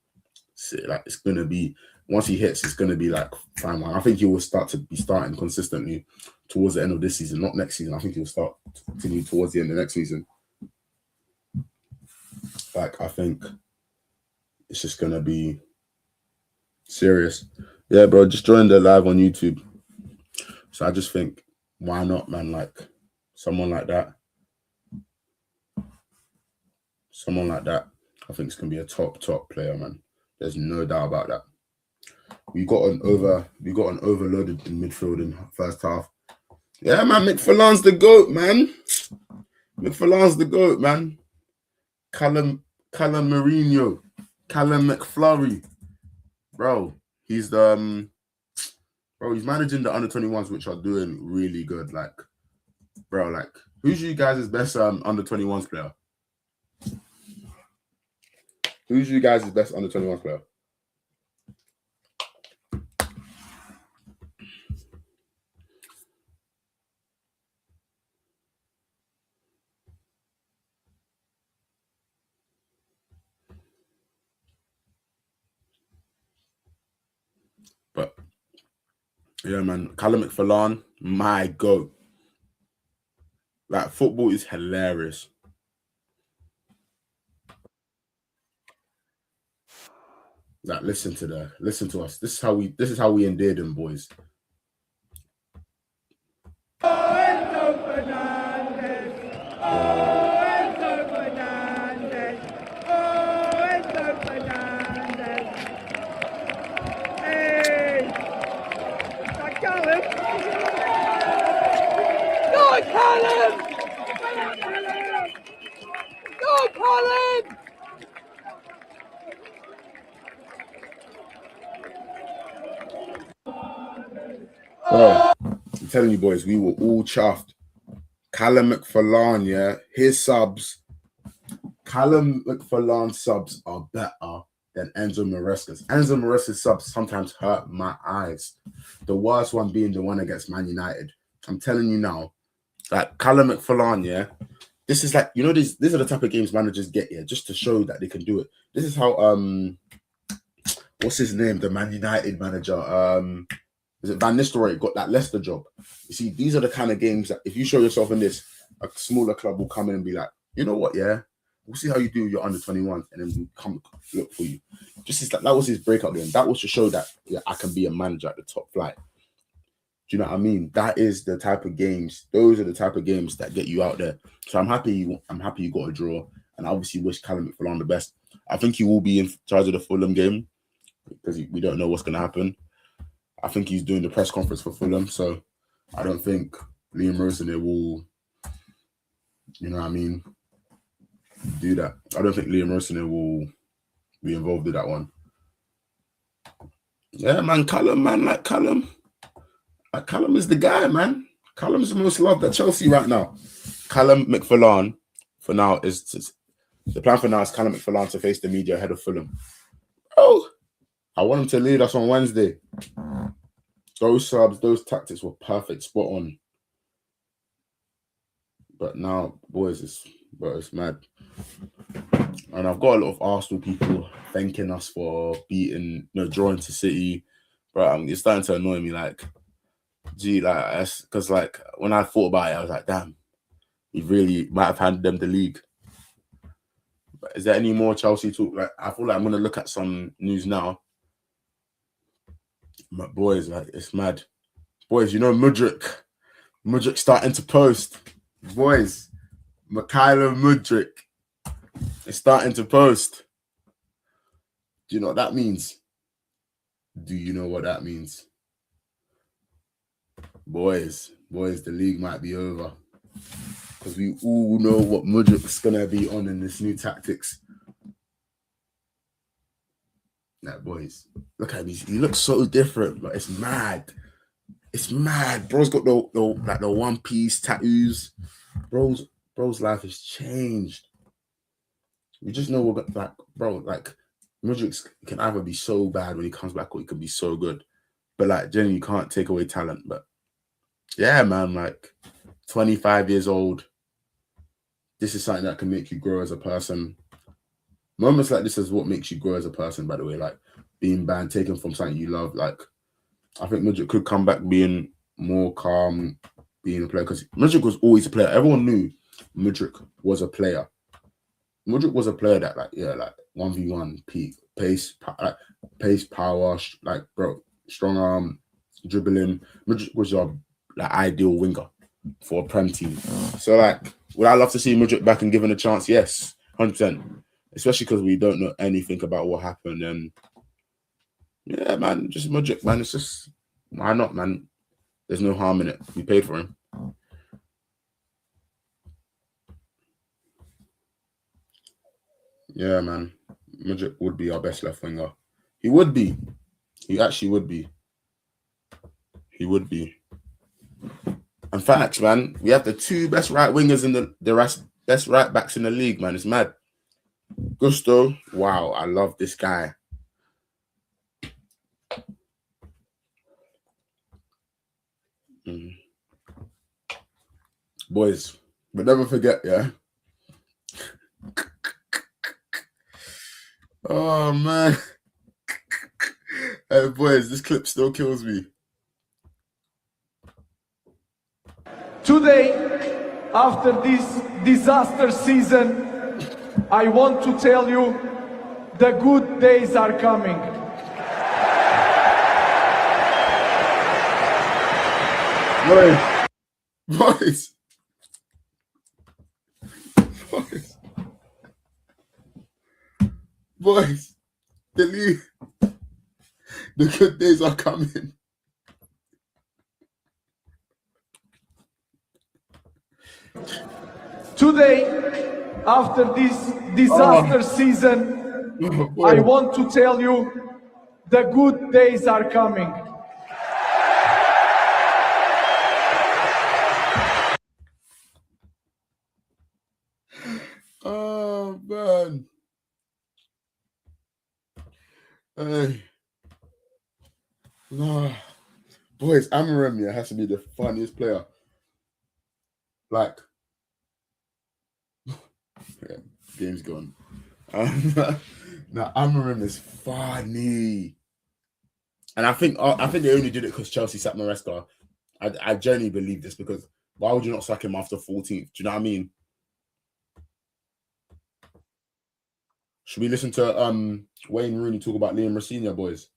A: it's gonna be once he hits, it's gonna be like fine. I think he will start to be starting consistently towards the end of this season, not next season. I think he'll start to continue towards the end of next season. Like I think it's just gonna be serious. Yeah, bro, just joined the live on YouTube. So I just think, why not, man? Like someone like that. I think it's gonna be a top player, man. There's no doubt about that. We got an overloaded in midfield in first half. Yeah, man, McFarlane's the GOAT, man. McFarlane's the GOAT, man. Callum Mourinho, Callum McFlurry. Bro, he's he's managing the under-21s, which are doing really good. Like, bro, like, who's you guys' best under-21s player? Who's you guys' best under-21s player? Yeah, man. Callum McFarlane, my goat. Like, football is hilarious. Like, listen to us. This is how we endear them, boys. Bro, I'm telling you, boys, we were all chuffed. Callum McFarlane, yeah, his subs. Callum McFarlane subs are better than Enzo Maresca's. Enzo Maresca's subs sometimes hurt my eyes. The worst one being the one against Man United. I'm telling you now, like Callum McFarlane, yeah. This is like, you know, these are the type of games managers get here just to show that they can do it. This is how what's his name? The Man United manager, is it Van Nistelrooy got that Leicester job? You see, these are the kind of games that if you show yourself in this, a smaller club will come in and be like, you know what, yeah, we'll see how you do your under 21, and then we'll come look for you. Just that was his breakout game. That was to show that, yeah, I can be a manager at the top flight. Do you know what I mean? That is the type of games. Those are the type of games that get you out there. So I'm happy you got a draw, and I obviously wish Callum McFarlane the best. I think he will be in charge of the Fulham game because we don't know what's going to happen. I think he's doing the press conference for Fulham, so I don't think Liam Rosenior will, you know what I mean, do that. I don't think Liam Rosenior will be involved in that one. Yeah, man, Callum, man, like Callum. Callum is the guy, man. Callum's the most loved at Chelsea right now. Callum McFarlane, for now, the plan for now is Callum McFarlane to face the media ahead of Fulham. Oh, I want him to lead us on Wednesday. Those subs, those tactics were perfect, spot on. But now, boys, it's mad. And I've got a lot of Arsenal people thanking us for drawing to City. But it's starting to annoy me. Like, gee, like, because like when I thought about it, I was like, damn, we really might have handed them the league. But is there any more Chelsea talk? Like, I feel like I'm gonna look at some news now. But boys, like, it's mad. Boys, you know Mudryk starting to post. Boys, Mykhailo Mudryk is starting to post. Do you know what that means? Do you know what that means? Boys, the league might be over. Because we all know what Mudryk's going to be on in this new tactics. Like, boys, look at him. He looks so different, but it's mad. It's mad. Bro's got the One Piece tattoos. Bro's life has changed. We just know we're like, bro, like, Mudryk can either be so bad when he comes back or he can be so good. But like, generally, you can't take away talent. But yeah, man, like 25 years old. This is something that can make you grow as a person. Moments like this is what makes you grow as a person, by the way. Like being banned, taken from something you love. Like, I think Mudryk could come back being more calm, being a player. Because Mudryk was always a player. Everyone knew Mudryk was a player. Mudryk was a player that, like, yeah, like 1v1, pace, power, like, bro, strong arm, dribbling. Mudryk was your like ideal winger for a Prem team. So, like, would I love to see Mudryk back and given a chance? Yes, 100%. Especially because we don't know anything about what happened. And yeah, man, just Mudryk, man. It's just, why not, man? There's no harm in it. We paid for him. Yeah, man. Mudryk would be our best left winger. He would be. He actually would be. He would be. And facts, man. We have the two best right wingers in the best right backs in the league, man. It's mad. Gusto, wow, I love this guy. Boys, but never forget, yeah. Oh man. Hey boys, this clip still kills me.
D: Today, after this disaster season, I want to tell you the good days are coming.
A: Boys. Boys. The good days are coming.
D: Today, after this disaster season, I want to tell you the good days are coming.
A: Oh, man. Hey. Nah. Boys, Amarim has to be the funniest player. Like, yeah, game's gone. Now Amarim is funny, and I think they only did it because Chelsea sacked Maresca. I genuinely believe this, because why would you not sack him after 14th? Do you know what I mean? Should we listen to Wayne Rooney talk about Liam Rosenior, boys?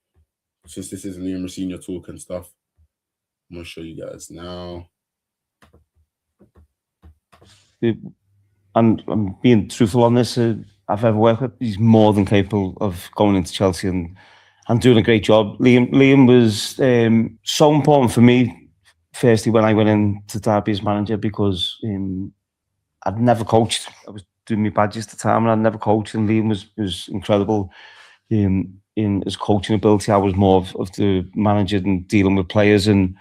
A: Since this is Liam Rosenior talk and stuff, I'm gonna show you guys now.
E: And I'm being truthful on this. I've ever worked with, he's more than capable of going into Chelsea and doing a great job. Liam was so important for me. Firstly, when I went into Derby as manager, because I'd never coached. I was doing my badges at the time, and I'd never coached. And Liam was incredible in his coaching ability. I was more of the manager and dealing with players and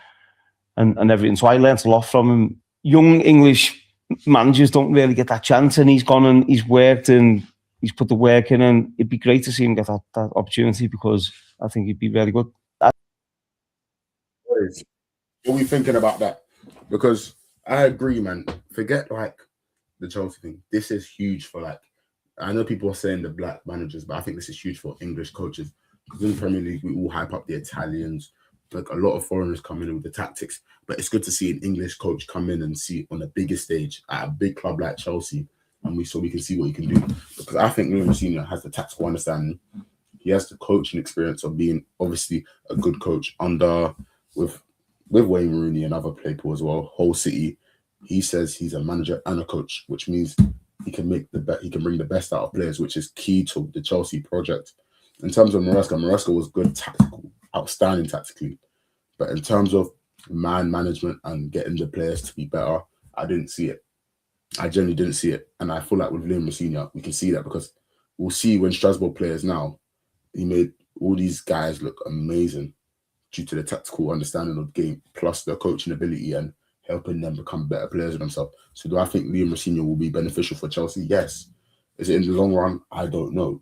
E: everything. So I learnt a lot from him. Young English managers don't really get that chance, and he's gone and he's worked and he's put the work in, and it'd be great to see him get that opportunity, because I think he'd be very good.
A: What are we thinking about that? Because I agree, man. Forget like the Chelsea thing. This is huge for, like, I know people are saying the black managers, but I think this is huge for English coaches, because in the Premier League we all hype up the Italians. Like, a lot of foreigners come in with the tactics, but it's good to see an English coach come in and see on the biggest stage at a big club like Chelsea, and we can see what he can do. Because I think Liam Rosenior has the tactical understanding. He has the coaching experience of being obviously a good coach under with Wayne Rooney and other people as well. Whole City, he says he's a manager and a coach, which means he can make he can bring the best out of players, which is key to the Chelsea project. In terms of Maresca was good tactical, outstanding tactically, but in terms of man management and getting the players to be better, I didn't see it. I genuinely didn't see it, and I feel like with Liam Rosenior, we can see that, because we'll see when Strasbourg plays now, he made all these guys look amazing due to the tactical understanding of the game, plus the coaching ability and helping them become better players of themselves. So do I think Liam Rosenior will be beneficial for Chelsea? Yes. Is it in the long run? I don't know.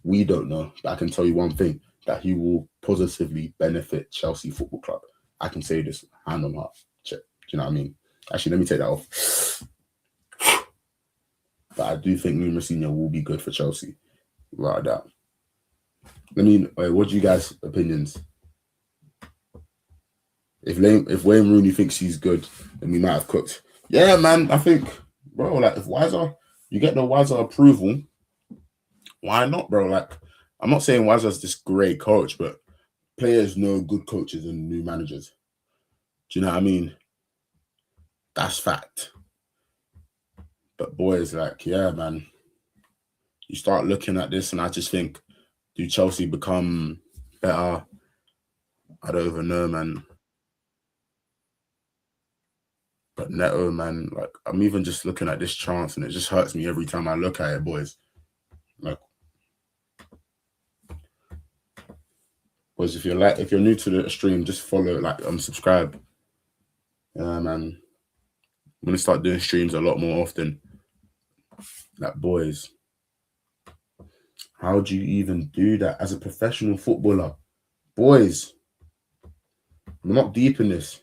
A: We don't know. But I can tell you one thing, that he will positively benefit Chelsea Football Club. I can say this hand on heart. Check. Do you know what I mean? Actually, let me take that off. But I do think Liam Rosenior will be good for Chelsea. Right that. What do you guys' opinions? If Wayne Rooney thinks he's good, then we might have cooked. Yeah, man. I think, bro, like, if you get the Wiser approval, why not, bro? Like, I'm not saying Wiser's this great coach, but players know good coaches and new managers. Do you know what I mean? That's fact. But boys, like, yeah, man. You start looking at this, and I just think, do Chelsea become better? I don't even know, man. But Neto, man, like, I'm even just looking at this chance, and it just hurts me every time I look at it, boys. Like, boys, if you're new to the stream, just follow, like, subscribe. Yeah, man. I'm gonna start doing streams a lot more often. Like, boys, how do you even do that as a professional footballer? Boys, I'm not deep in this.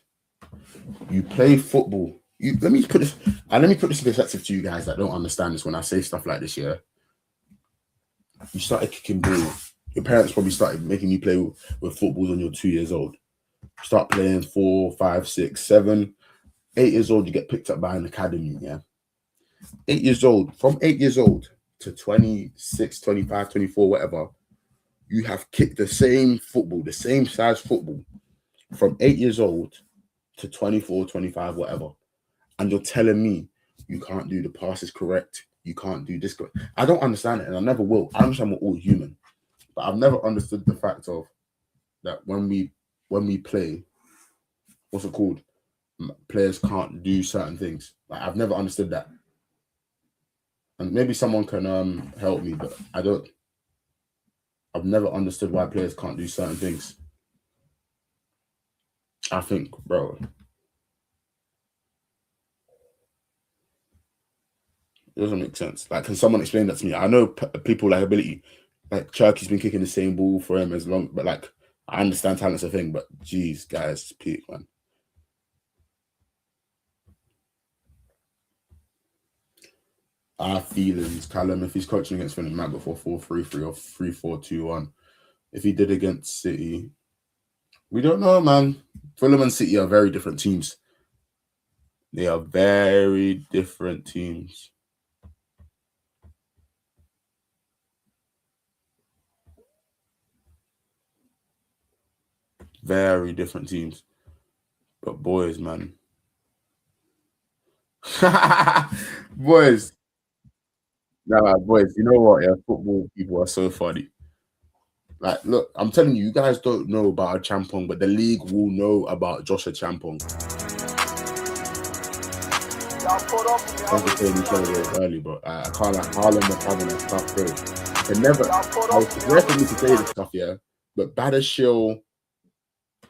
A: You play football. Let me put this in perspective to you guys that don't understand this when I say stuff like this, yeah? You started kicking ball. Your parents probably started making you play with footballs when you're 2 years old. Start playing 4, 5, 6, 7, 8 years old, you get picked up by an academy, yeah? 8 years old, from 8 years old to 26, 25, 24, whatever, you have kicked the same football, the same size football from 8 years old to 24, 25, whatever. And you're telling me you can't do the passes correct, you can't do this correct. I don't understand it, and I never will. I understand we're all human, but I've never understood the fact of that when we play, what's it called? Players can't do certain things. Like, I've never understood that. And maybe someone can help me, but I've never understood why players can't do certain things. I think, bro, it doesn't make sense. Like, can someone explain that to me? I know people like ability, like Cherky's been kicking the same ball for him as long, but like, I understand talent's a thing, but geez, guys, peak, man. Our feelings, Callum, if he's coaching against Fulham, might go for 4-3-3 or 3-4-2-1. If he did against City, we don't know, man. Fulham and City are very different teams. They are very different teams. Very different teams. But boys, man. Boys. Nah, boys, you know what? Yeah, football people are so funny. Like, look, I'm telling you, you guys don't know about Achampong, but the league will know about Joshua Achampong. Thank you for saying each other early, but I can't, like, Harlem was having a tough day. It never, it's rare for me to say this stuff, yeah, but Badashil,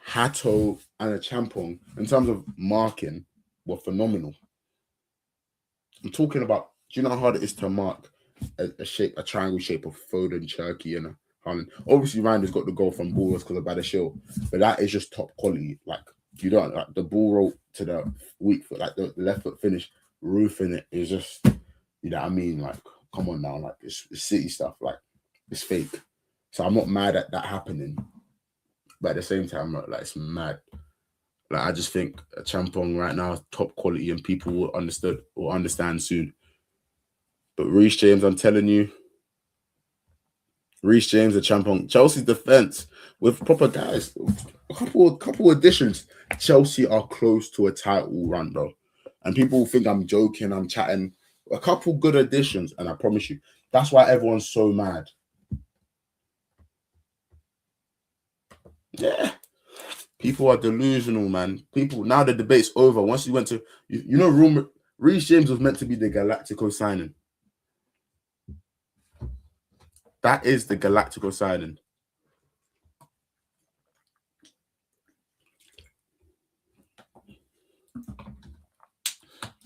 A: Hato, and Achampong, in terms of marking, were phenomenal. I'm talking about, do you know how hard it is to mark a triangle shape of Foden, Cherky, and Haaland? Obviously, Rander's got the goal from balls because of Badashil, but that is just top quality. Like, you don't, like, the ball roll to the weak foot, like the left foot finish, roofing it is just, you know what I mean? Like, come on now, like, it's City stuff, like, it's fake. So I'm not mad at that happening, but at the same time, like, it's mad. Like, I just think Champong right now is top quality, and people will understand soon. But Reece James, I'm telling you, Reece James and Champong, Chelsea's defense with proper guys, a couple additions. Chelsea are close to a title run, though. And people think I'm joking, I'm chatting. A couple good additions, and I promise you, that's why everyone's so mad. Yeah. People are delusional, man. People, now the debate's over. Once you went to, you know, Reece James was meant to be the Galactico signing. That is the Galactico signing.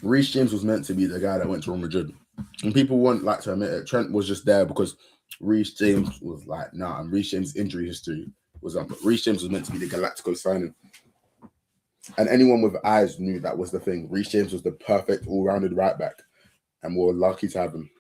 A: Reece James was meant to be the guy that went to Real Madrid. And people wouldn't like to admit it. Trent was just there because Reece James was like, nah, and Reece James' injury history was up. But Reece James was meant to be the Galactico signing. And anyone with eyes knew that was the thing. Reece James was the perfect all-rounded right back. And we're lucky to have him.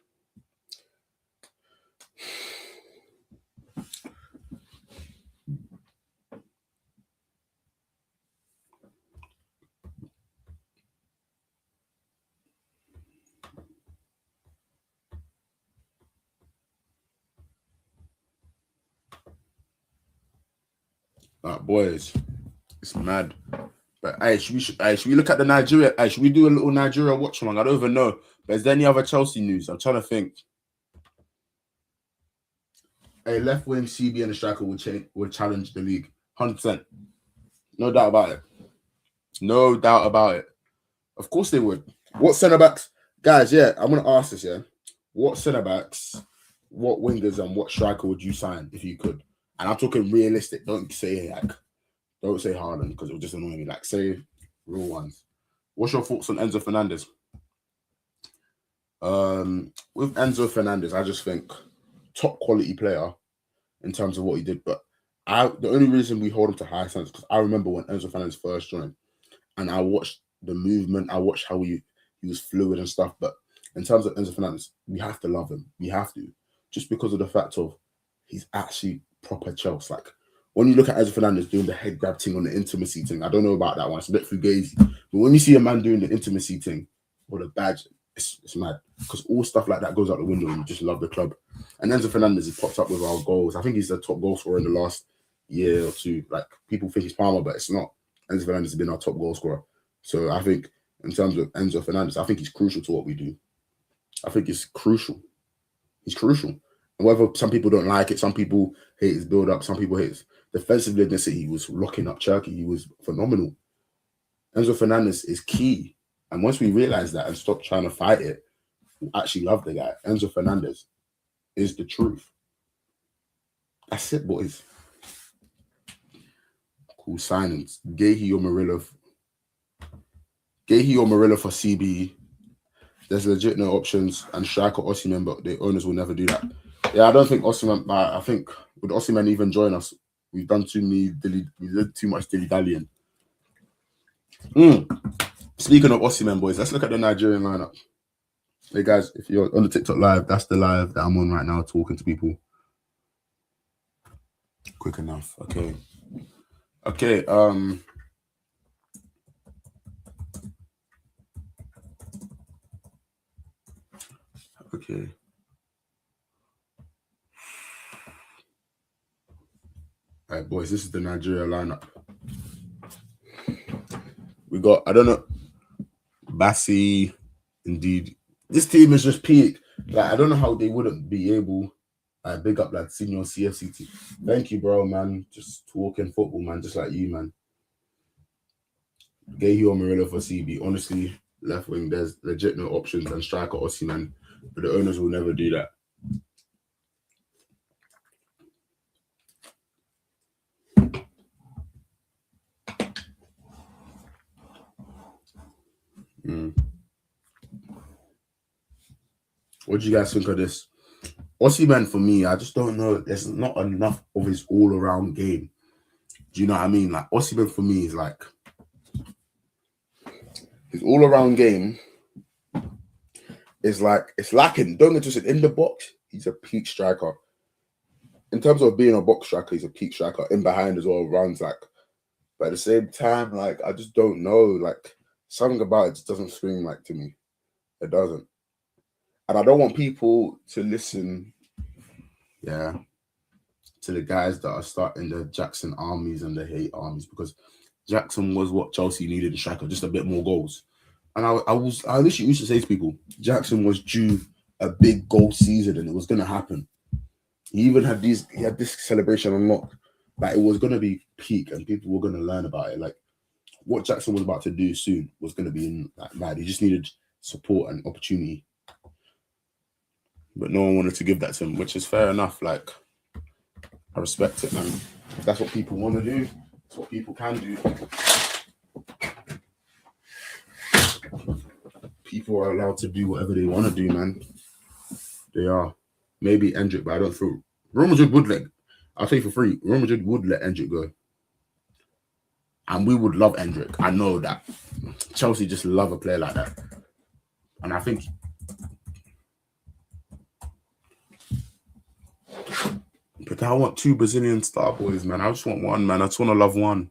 A: Boys, it's mad. But hey, should we look at the Nigeria? Hey, should we do a little Nigeria watch along? I don't even know. But is there any other Chelsea news? I'm trying to think. Hey, left wing CB and the striker will challenge the league. 100%. No doubt about it. No doubt about it. Of course they would. What centre backs, guys? Yeah, I'm gonna ask this. Yeah, what centre backs, what wingers, and what striker would you sign if you could? And I'm talking realistic. Don't say Haaland because it will just annoy me. Like, say real ones. What's your thoughts on Enzo Fernandez? With Enzo Fernandez, I just think top quality player in terms of what he did. But the only reason we hold him to high standards because I remember when Enzo Fernandez first joined, and I watched the movement. I watched how he was fluid and stuff. But in terms of Enzo Fernandez, we have to love him. We have to, just because of the fact of he's actually proper Chelsea. Like, when you look at Enzo Fernandez doing the head grab thing on the intimacy thing, I don't know about that one. It's a bit fugazi. But when you see a man doing the intimacy thing or the badge, it's mad. Because all stuff like that goes out the window and you just love the club. And Enzo Fernandez has popped up with our goals. I think he's the top goal scorer in the last year or two. Like, people think he's Palmer, but it's not. Enzo Fernandez has been our top goal scorer. So I think in terms of Enzo Fernandez, I think he's crucial to what we do. I think it's crucial. He's crucial. And whether some people don't like it, some people hate his build-up, some people hate his defensively against it. He was locking up Cherky. He was phenomenal. Enzo Fernandez is key. And once we realize that and stop trying to fight it, we actually love the guy. Enzo Fernandez is the truth. That's it, boys. Cool signings. Gahey or Murillo for CB. There's legit no options, and striker Osimhen, but the owners will never do that. Yeah, I don't think Osimhen. I think would Osimhen even join us? We've done we did too much dilly-dallying. Speaking of Osimhen, boys, let's look at the Nigerian lineup. Hey guys, if you're on the TikTok live, that's the live that I'm on right now, talking to people. Quick enough. Okay. Okay. Okay. All right, boys, this is the Nigeria lineup. We got, I don't know, Bassi, indeed. This team is just peak. Like, I don't know how they wouldn't be able. Big up, like, senior CFCT. Thank you, bro, man. Just talking football, man, just like you, man. Gahey or Murillo for CB. Honestly, left wing, there's legit no options, and striker Osimhen, but the owners will never do that. What do you guys think of this? Osimhen, for me, I just don't know. There's not enough of his all-around game. Do you know what I mean? Like, Osimhen, for me, is like his all-around game is like, it's lacking. Don't get twisted. In the box, he's a peak striker. In terms of being a box striker, he's a peak striker. In behind as well, runs like. But at the same time, like, I just don't know. Like, something about it just doesn't scream like to me. It doesn't. And I don't want people to listen, to the guys that are starting the Jackson armies and the hate armies, because Jackson was what Chelsea needed in striker, just a bit more goals. And I literally used to say to people, Jackson was due a big goal season and it was going to happen. He had this celebration unlocked. Like, it was going to be peak and people were going to learn about it. Like, what Jackson was about to do soon was going to be in that mad. He just needed support and opportunity. But no one wanted to give that to him, which is fair enough. Like, I respect it, man. If that's what people want to do, that's what people can do. People are allowed to do whatever they want to do, man. They are. Maybe Endrick, but I don't feel. Real Madrid would let. I'll tell you for free. Real Madrid would let Endrick go. And we would love Endrick. I know that. Chelsea just love a player like that. And I think. But I want 2 Brazilian star boys, man. I just want one, man. I just want to love one.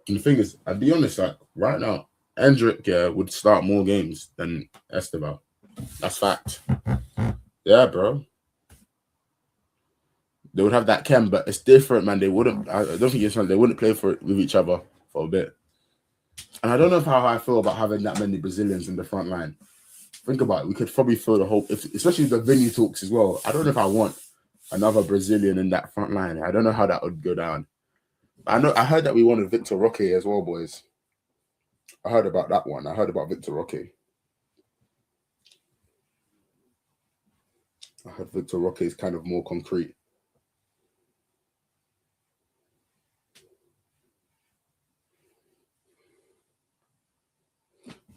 A: And the thing is, I'll be honest, like, right now, Endrick, would start more games than Esteban. That's fact. Yeah, bro. They would have that chem, but it's different, man. They wouldn't. I don't think they wouldn't play with each other for a bit. And I don't know how I feel about having that many Brazilians in the front line. Think about it. We could probably fill the whole, especially the Vinny talks as well. I don't know if I want another Brazilian in that front line. I don't know how that would go down. I heard that we wanted Victor Roque as well, boys. I heard about that one. I heard about Victor Roque. I heard Victor Roque is kind of more concrete.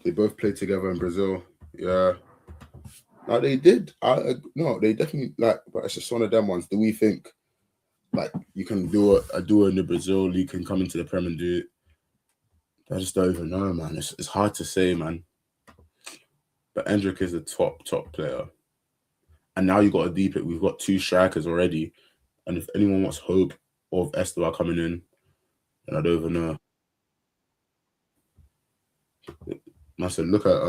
A: They both played together in Brazil. Yeah. No, they did. No, they definitely like, but it's just one of them ones. Do we think like you can do a duo in the Brazil league, can come into the Prem and do it? I just don't even know, man. It's hard to say, man. But Endrick is a top player, and now you got to deep it. We've got 2 strikers already, and if anyone wants hope of Esteban coming in, then I don't even know. I said, look at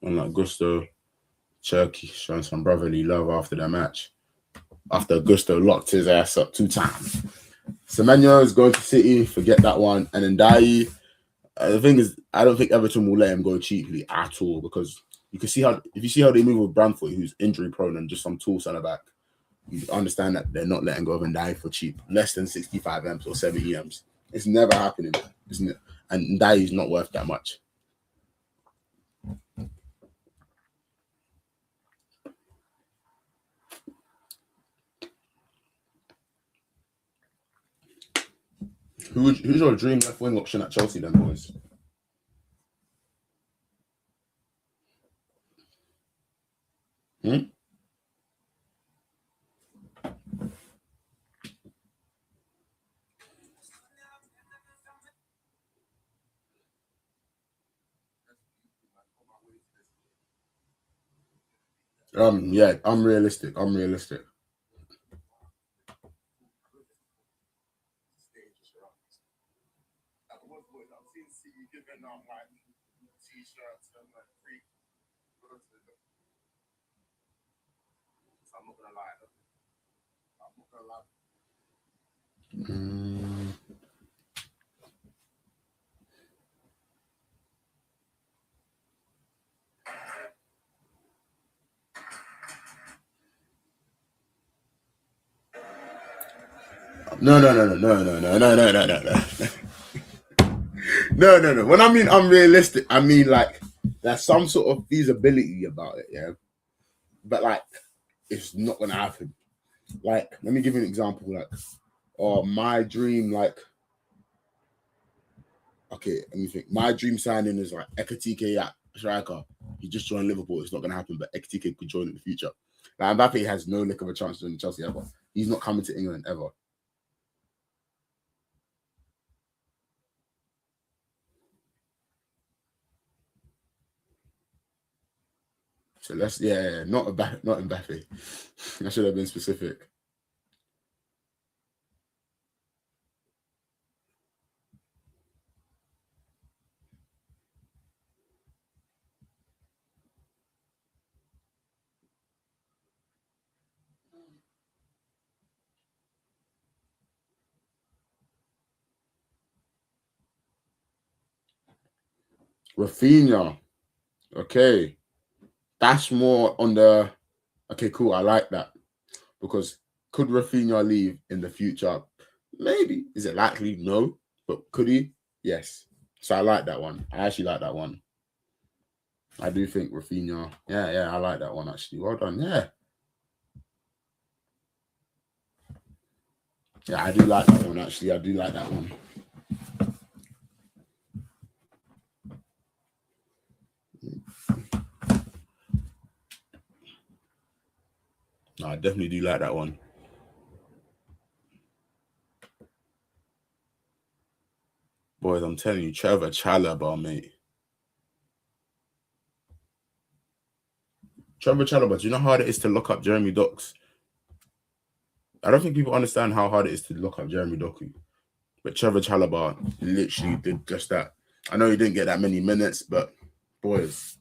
A: and like Gusto, Cherky showing some brotherly love after the match. After Gusto locked his ass up 2 times. Semenyo is going to City, forget that one. And then Dai, the thing is, I don't think Everton will let him go cheaply at all, because you can see how, if you see how they move with Bramford, who's injury prone and just some tools on the back, you understand that they're not letting go of Ndai for cheap, less than 65 M's or 70 M's. It's never happening, isn't it? And Ndai is not worth that much. Who's your dream left wing option at Chelsea then, boys? Yeah, unrealistic. No. No. When I mean unrealistic, I mean like there's some sort of feasibility about it, yeah. But like, it's not gonna happen. Like, let me give you an example. Like, my dream, like, okay, let me think. My dream signing is like Ekatike at striker. He just joined Liverpool. It's not gonna happen, but Ekatike could join in the future. Like, Mbappe has no lick of a chance to join Chelsea ever. He's not coming to England ever. So let's, not Mbappe. I should have been specific. Rafinha. Okay. That's more on the, okay, cool. I like that. Because could Rafinha leave in the future? Maybe. Is it likely? No. But could he? Yes. So I like that one. I actually like that one. I do think Rafinha. Yeah, I like that one actually. Well done. Yeah. Yeah, I do like that one actually. I do like that one. No, I definitely do like that one. Boys, I'm telling you, Trevor Chalobah, mate. Trevor Chalobah, do you know how hard it is to lock up Jeremy Dox? I don't think people understand how hard it is to lock up Jeremy Doku. But Trevor Chalobah literally did just that. I know he didn't get that many minutes, but boys.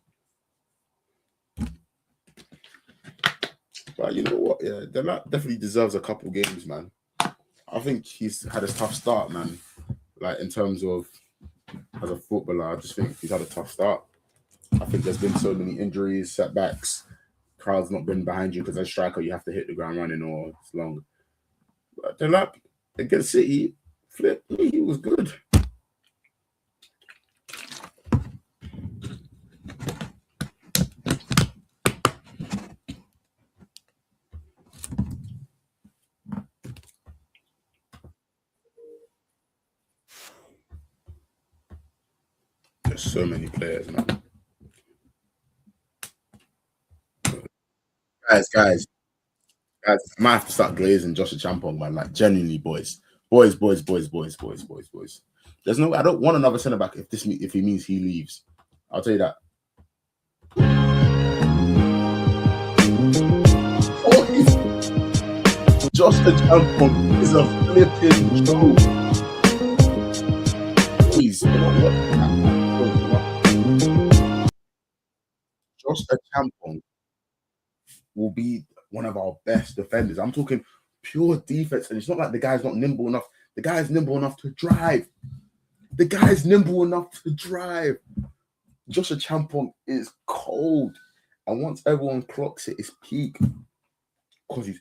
A: But you know what? Yeah, Delap definitely deserves a couple games, man. I think he's had a tough start, man. Like, in terms of as a footballer, I just think he's had a tough start. I think there's been so many injuries, setbacks. Crowd's not been behind you because as a striker, you have to hit the ground running or it's long. But Delap against City, flip me, he was good. There's so many players, man. Guys, I might have to start glazing Joshua Champong, man. Like genuinely, boys. There's no. I don't want another centre back if he means he leaves. I'll tell you that. Joshua Champong is a flipping joke. Please, Joshua Champong will be one of our best defenders. I'm talking pure defense, and it's not like the guy's not nimble enough. The guy's nimble enough to drive. Joshua Champong is cold, and once everyone clocks it, it's peak because he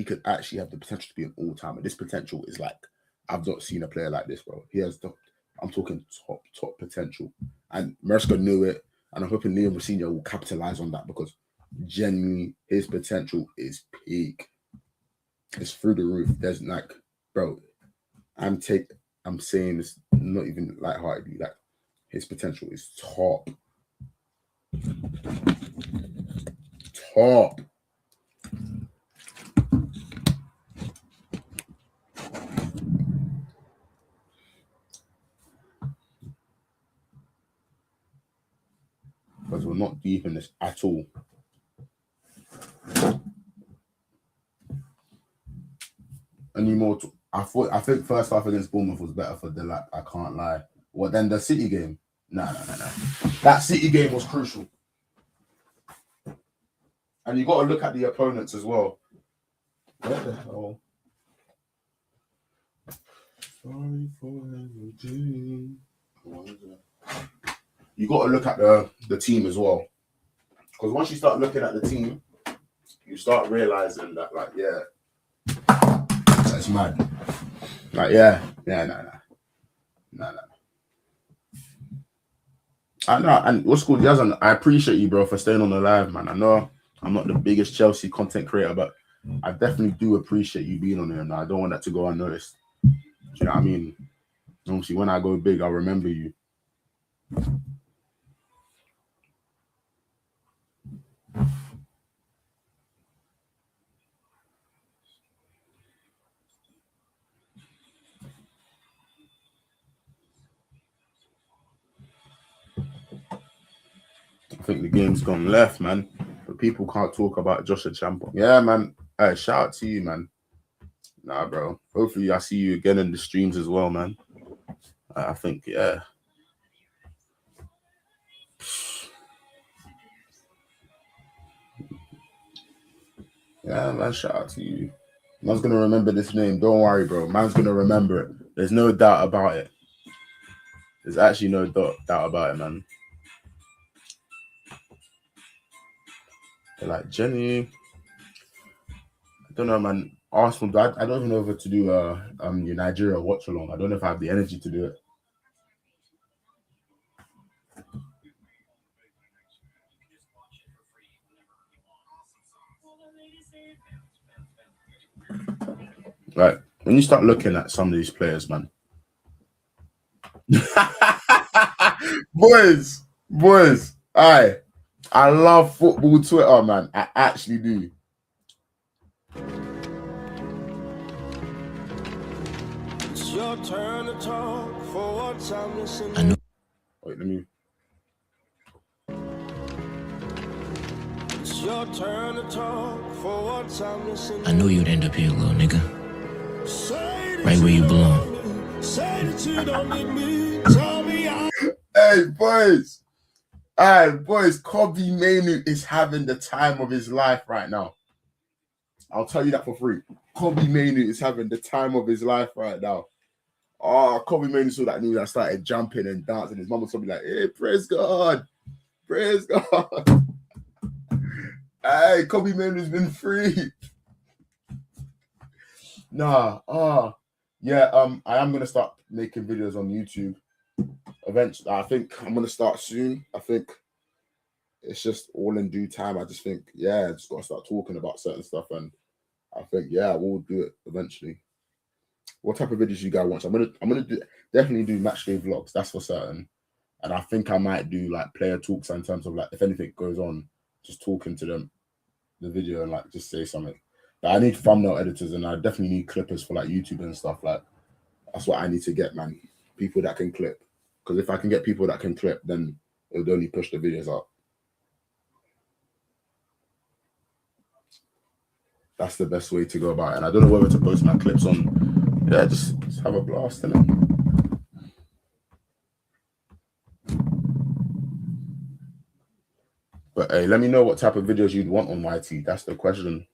A: could actually have the potential to be an all-timer. This potential is like I've not seen a player like this, bro. He has I'm talking top potential, and Merska knew it, and I'm hoping Liam Rosenior will capitalize on that because genuinely his potential is peak. It's through the roof. There's like, bro, I'm saying this not even lightheartedly. Like his potential is top. Because we're not deep in this at all. Anymore. I think first half against Bournemouth was better for Delap. I can't lie. Well, then the City game. No. That City game was crucial. And you got to look at the opponents as well. What the hell? Sorry for everything. You got to look at the team as well. Because once you start looking at the team, you start realizing that, like, yeah, that's mad. Like, no. I know, and what's called Yazan, I appreciate you, bro, for staying on the live, man. I know I'm not the biggest Chelsea content creator, but I definitely do appreciate you being on here, and I don't want that to go unnoticed. Do you know what I mean? Obviously, when I go big, I'll remember you. I think the game's gone left, man. But people can't talk about Joshua Champong. Yeah, man. Hey, shout out to you, man. Nah, bro. Hopefully I see you again in the streams as well, man. I think, yeah. Yeah, man, shout out to you. Man's going to remember this name. Don't worry, bro. Man's going to remember it. There's no doubt about it. There's actually no doubt about it, man. They're like, Jenny, I don't know, man. Arsenal, I don't even know if to do your Nigeria watch along. I don't know if I have the energy to do it. Right. When you start looking at some of these players, man. boys, I love football Twitter, man. I actually do. It's your turn to talk for once I'm listening. I know. Wait, let me. It's your turn to talk for once I'm listening. I know you'd end up here, little nigga. Right where you belong. Say that you don't need me. Tell me Hey, boys. Kobe Mainu is having the time of his life right now. I'll tell you that for free. Kobe Mainu is having the time of his life right now. Oh, Kobe Mainu saw that news and started jumping and dancing. His mum was probably like, hey, praise God. Praise God. Hey, Kobe Mainu's been free. Nah, I am gonna start making videos on YouTube. Eventually, I think I'm gonna start soon. I think it's just all in due time. I just think, I just gotta start talking about certain stuff, and I think, we'll do it eventually. what type of videos you guys watch? I'm gonna definitely do match day vlogs. That's for certain. And I think I might do like player talks in terms of like if anything goes on, just talking to them, the video, and like just say something. But I need thumbnail editors, and I definitely need clippers for like YouTube and stuff. Like that's what I need to get, man. People that can clip. Because if I can get people that can clip, then it would only push the videos up. That's the best way to go about it. And I don't know whether to post my clips on. Yeah, just have a blast in it. But hey, let me know what type of videos you'd want on YT. That's the question.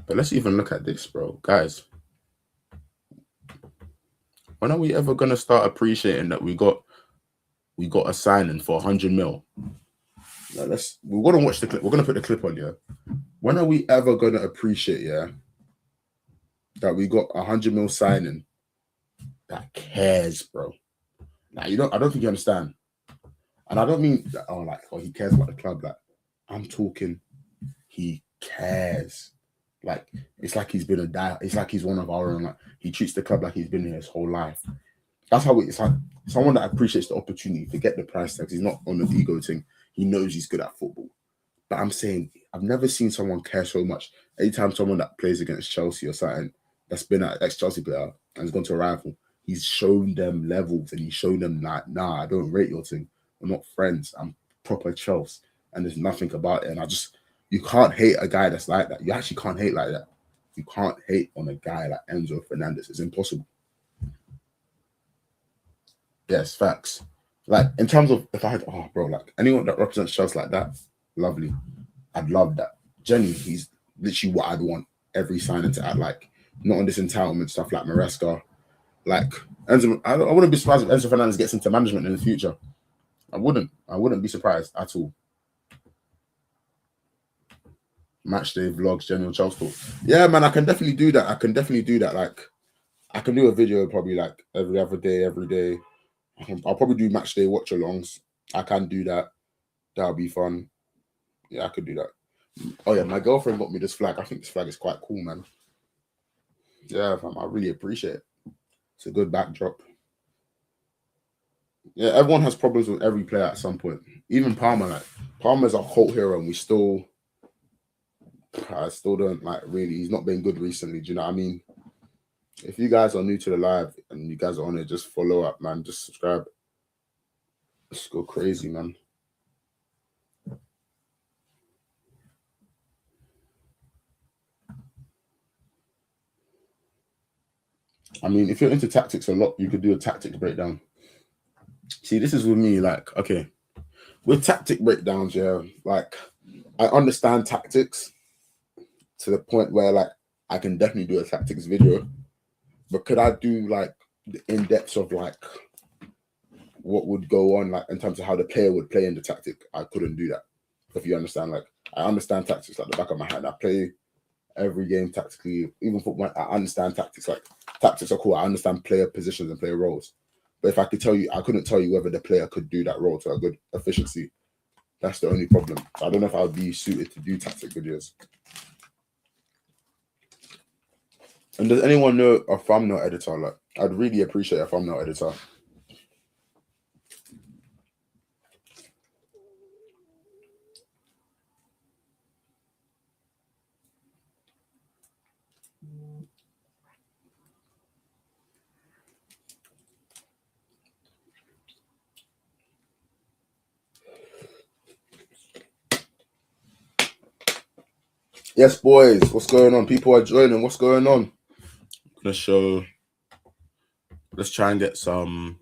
A: But let's even look at this, bro. Guys, when are we ever gonna start appreciating that we got a signing for 100 mil? Now we're gonna watch the clip. We're gonna put the clip on, yeah. When are we ever gonna appreciate, yeah, that we got 100 mil signing that cares, bro? Now I don't think you understand. And I don't mean that, he cares about the club. Like, I'm talking, he cares. Like, it's like he's been it's like he's one of our own. Like, he treats the club like he's been here his whole life. That's how it's like someone that appreciates the opportunity. Forget the price tags. He's not on the ego thing. He knows he's good at football. But I'm saying I've never seen someone care so much. Anytime someone that plays against Chelsea or something that's been an ex-Chelsea player and has gone to a rival, he's shown them levels and he's shown them like, nah, I don't rate your thing. We're not friends. I'm proper Chelsea. And there's nothing about it. And you can't hate a guy that's like that. You actually can't hate like that. You can't hate on a guy like Enzo Fernandez. It's impossible. Yes, facts. Like, in terms of if I had, like anyone that represents Chelsea like that, lovely. I'd love that. Jenny, he's literally what I'd want every signing to add, like, not on this entitlement stuff like Maresca. Like, Enzo, I wouldn't be surprised if Enzo Fernandez gets into management in the future. I wouldn't be surprised at all. Match day vlogs, general Chelsea talk. Yeah, man, I can definitely do that. Like, I can do a video probably like every other day, every day. I'll probably do match day watch alongs. I can do that. That'll be fun. Yeah, I could do that. Oh yeah, my girlfriend got me this flag. I think this flag is quite cool, man. Yeah, fam, I really appreciate it. It's a good backdrop. Yeah, everyone has problems with every player at some point. Even Palmer, like Palmer's a cult hero, and I still don't like really. He's not been good recently. Do you know what I mean? If you guys are new to the live and you guys are on it, just follow up, man. Just subscribe. Let's go crazy, man. I mean, if you're into tactics a lot, you could do a tactics breakdown. See, this is with me, like, okay, with tactic breakdowns, yeah, like, I understand tactics to the point where, like, I can definitely do a tactics video, but could I do, like, the in-depth of, like, what would go on, like, in terms of how the player would play in the tactic? I couldn't do that, if you understand. Like, I understand tactics like the back of my hand. I play every game tactically, even football. I understand tactics. Like, tactics are cool. I understand player positions and player roles. But if I could tell you, I couldn't tell you whether the player could do that role to a good efficiency. That's the only problem. So I don't know if I would be suited to do tactic videos. And does anyone know a thumbnail editor? Like, I'd really appreciate a thumbnail editor. Yes, boys. What's going on? People are joining. What's going on? Let's try and get some.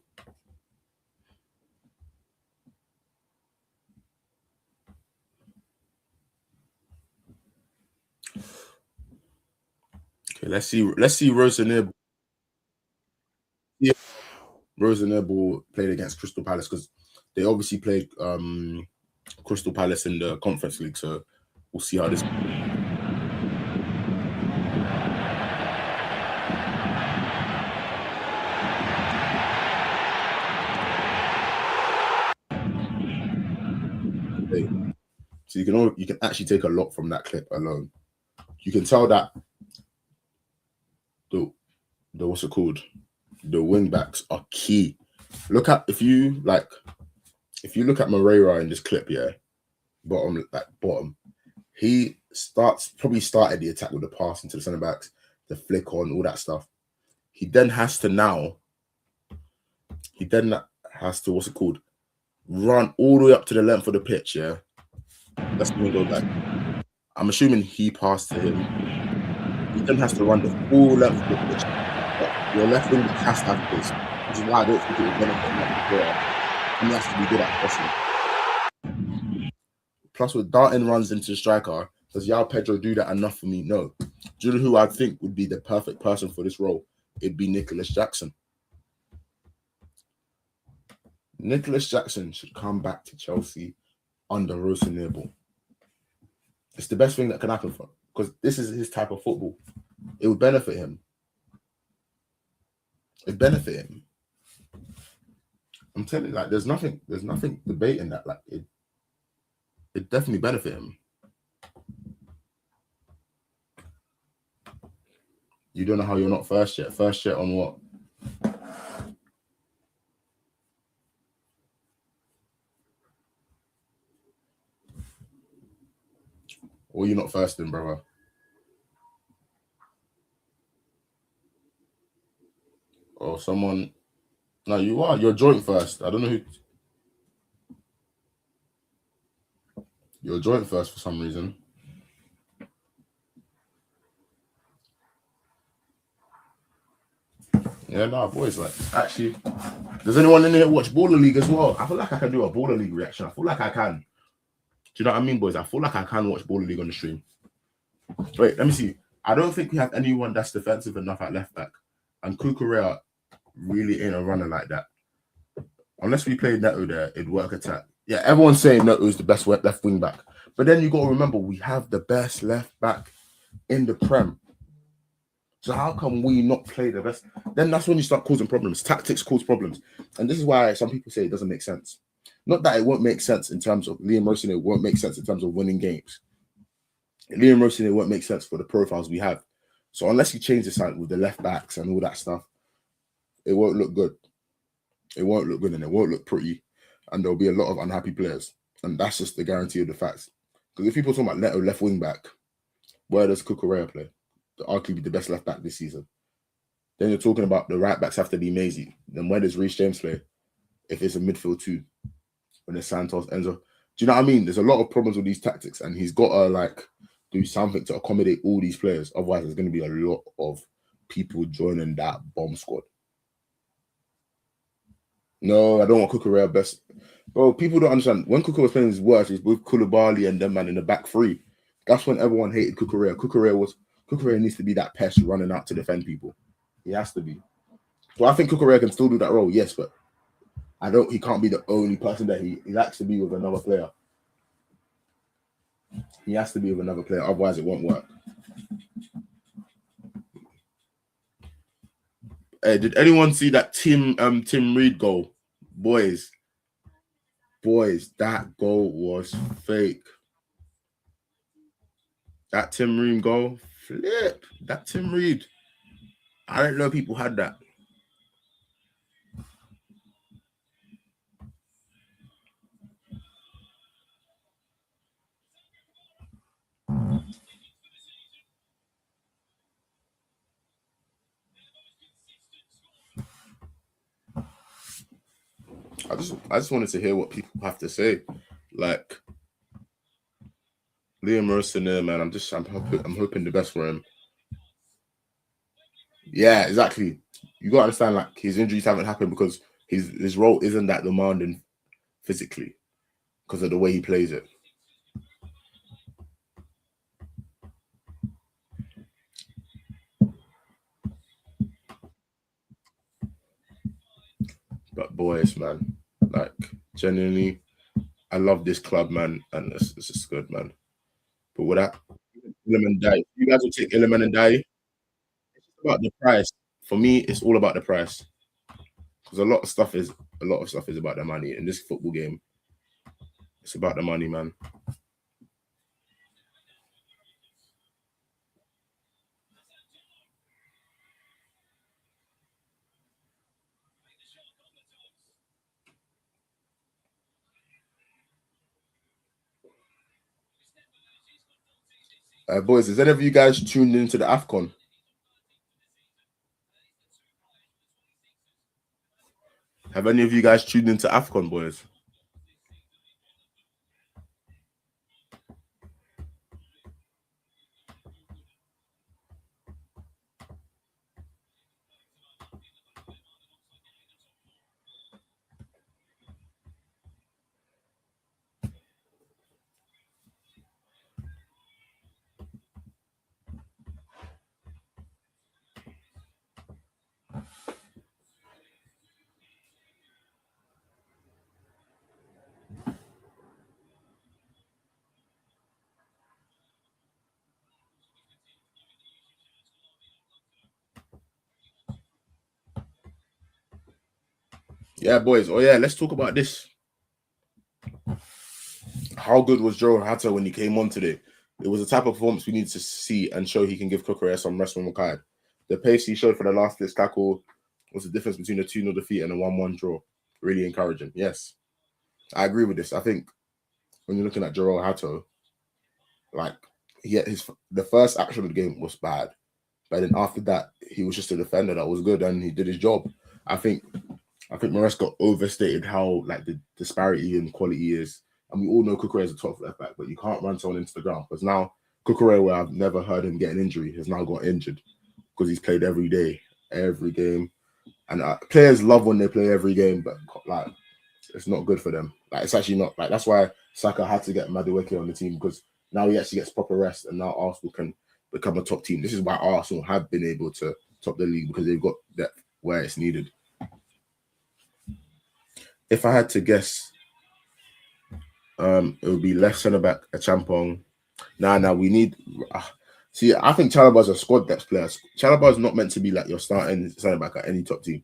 A: Okay, let's see Rosenior. Yeah, Rosenior played against Crystal Palace because they obviously played Crystal Palace in the Conference League. So we'll see how this. So you can actually take a lot from that clip alone. You can tell that the what's it called? The wing backs are key. If you look at Moreira in this clip, yeah, bottom, he probably started the attack with the pass into the centre backs, the flick on, all that stuff. He then has to what's it called? Run all the way up to the length of the pitch, yeah. That's when he goes back. I'm assuming he passed to him. He then has to run the full length of the pitch. But your left wing has to have pace, which is why I don't think it would benefit him like before. And he has to be good at crossing. Plus, with darting runs into the striker, does João Pedro do that enough for me? No. Do you know who I think would be the perfect person for this role? It'd be Nicholas Jackson. Nicholas Jackson should come back to Chelsea under Rosenior. It's the best thing that can happen for him because this is his type of football. It would benefit him. It'd benefit him. I'm telling you, like, there's nothing debating that. Like, it definitely benefit him. You don't know how you're not first yet. First yet on what? Or you're not first in, brother. Or someone. No, you are. You're joint first. I don't know who. You're joint first for some reason. Yeah, nah, boys. Like, actually, does anyone in here watch Baller League as well? I feel like I can do a Baller League reaction. I feel like I can. Do you know what I mean, boys? I feel like I can watch Baller League on the stream. Wait, let me see. I don't think we have anyone that's defensive enough at left back. And Cucurella really ain't a runner like that. Unless we played Neto there, it'd work attack. Yeah, everyone's saying Neto is the best left wing back. But then you got to remember, we have the best left back in the Prem. So how come we not play the best? Then that's when you start causing problems. Tactics cause problems. And this is why some people say it doesn't make sense. Not that it won't make sense in terms of Liam Rosenior, it won't make sense in terms of winning games. Liam Rosenior won't make sense for the profiles we have. So unless you change the side with the left backs and all that stuff, it won't look good. It won't look good and it won't look pretty. And there'll be a lot of unhappy players. And that's just the guarantee of the facts. Because if people talk about Neto left wing back, where does Cucurella play? Arguably the best left back this season. Then you're talking about the right backs have to be Maisie. Then where does Reece James play? If it's a midfield too. When it's Santos, Enzo. Do you know what I mean? There's a lot of problems with these tactics and he's got to like do something to accommodate all these players. Otherwise, there's going to be a lot of people joining that bomb squad. No, I don't want Cucurella best. Bro, people don't understand. When Cucurella was playing his worst, he's with Koulibaly and them man in the back three. That's when everyone hated Cucurella. Cucurella needs to be that pest running out to defend people. He has to be. So I think Cucurella can still do that role, yes, but he can't be the only person that he likes to be with another player. He has to be with another player, otherwise it won't work. Did anyone see that Tim Reed goal? Boys, that goal was fake. That Tim Reed goal, flip. That Tim Reed. I didn't know people had that. I just wanted to hear what people have to say. Like Liam Rosenior, man, I'm hoping the best for him. Yeah, exactly. You gotta understand, like, his injuries haven't happened because his role isn't that demanding physically because of the way he plays it. But boys, man, like, genuinely, I love this club, man, and this is good, man. But without Iliman Ndiaye, you guys will take Iliman Ndiaye. It's about the price. For me, it's all about the price. Because a lot of stuff is about the money. In this football game, it's about the money, man. Boys, has any of you guys tuned into the AFCON? Have any of you guys tuned into AFCON, boys? Yeah, boys. Oh, yeah, let's talk about this. How good was Joe Hatta when he came on today? It was the type of performance we need to see and show he can give Kukurea some rest from Makai. The pace he showed for the last blitz tackle was the difference between a 2-0 defeat and a 1-1 draw. Really encouraging. Yes, I agree with this. I think when you're looking at Joe Hatta, like, the first action of the game was bad. But then after that, he was just a defender that was good and he did his job. I think Maresca overstated how like the disparity in quality is. And we all know Kukurea is a top left back, but you can't run someone into the ground. Because now Kukurea, where I've never heard him get an injury, has now got injured because he's played every day, every game. And players love when they play every game, but like it's not good for them. Like it's actually not. Like that's why Saka had to get Madueke on the team, because now he actually gets proper rest, and now Arsenal can become a top team. This is why Arsenal have been able to top the league, because they've got depth where it's needed. If I had to guess, it would be left centre back a Champong. Nah, we need. See, I think Chalobah's a squad depth player. Chalobah is not meant to be like your starting centre back at any top team.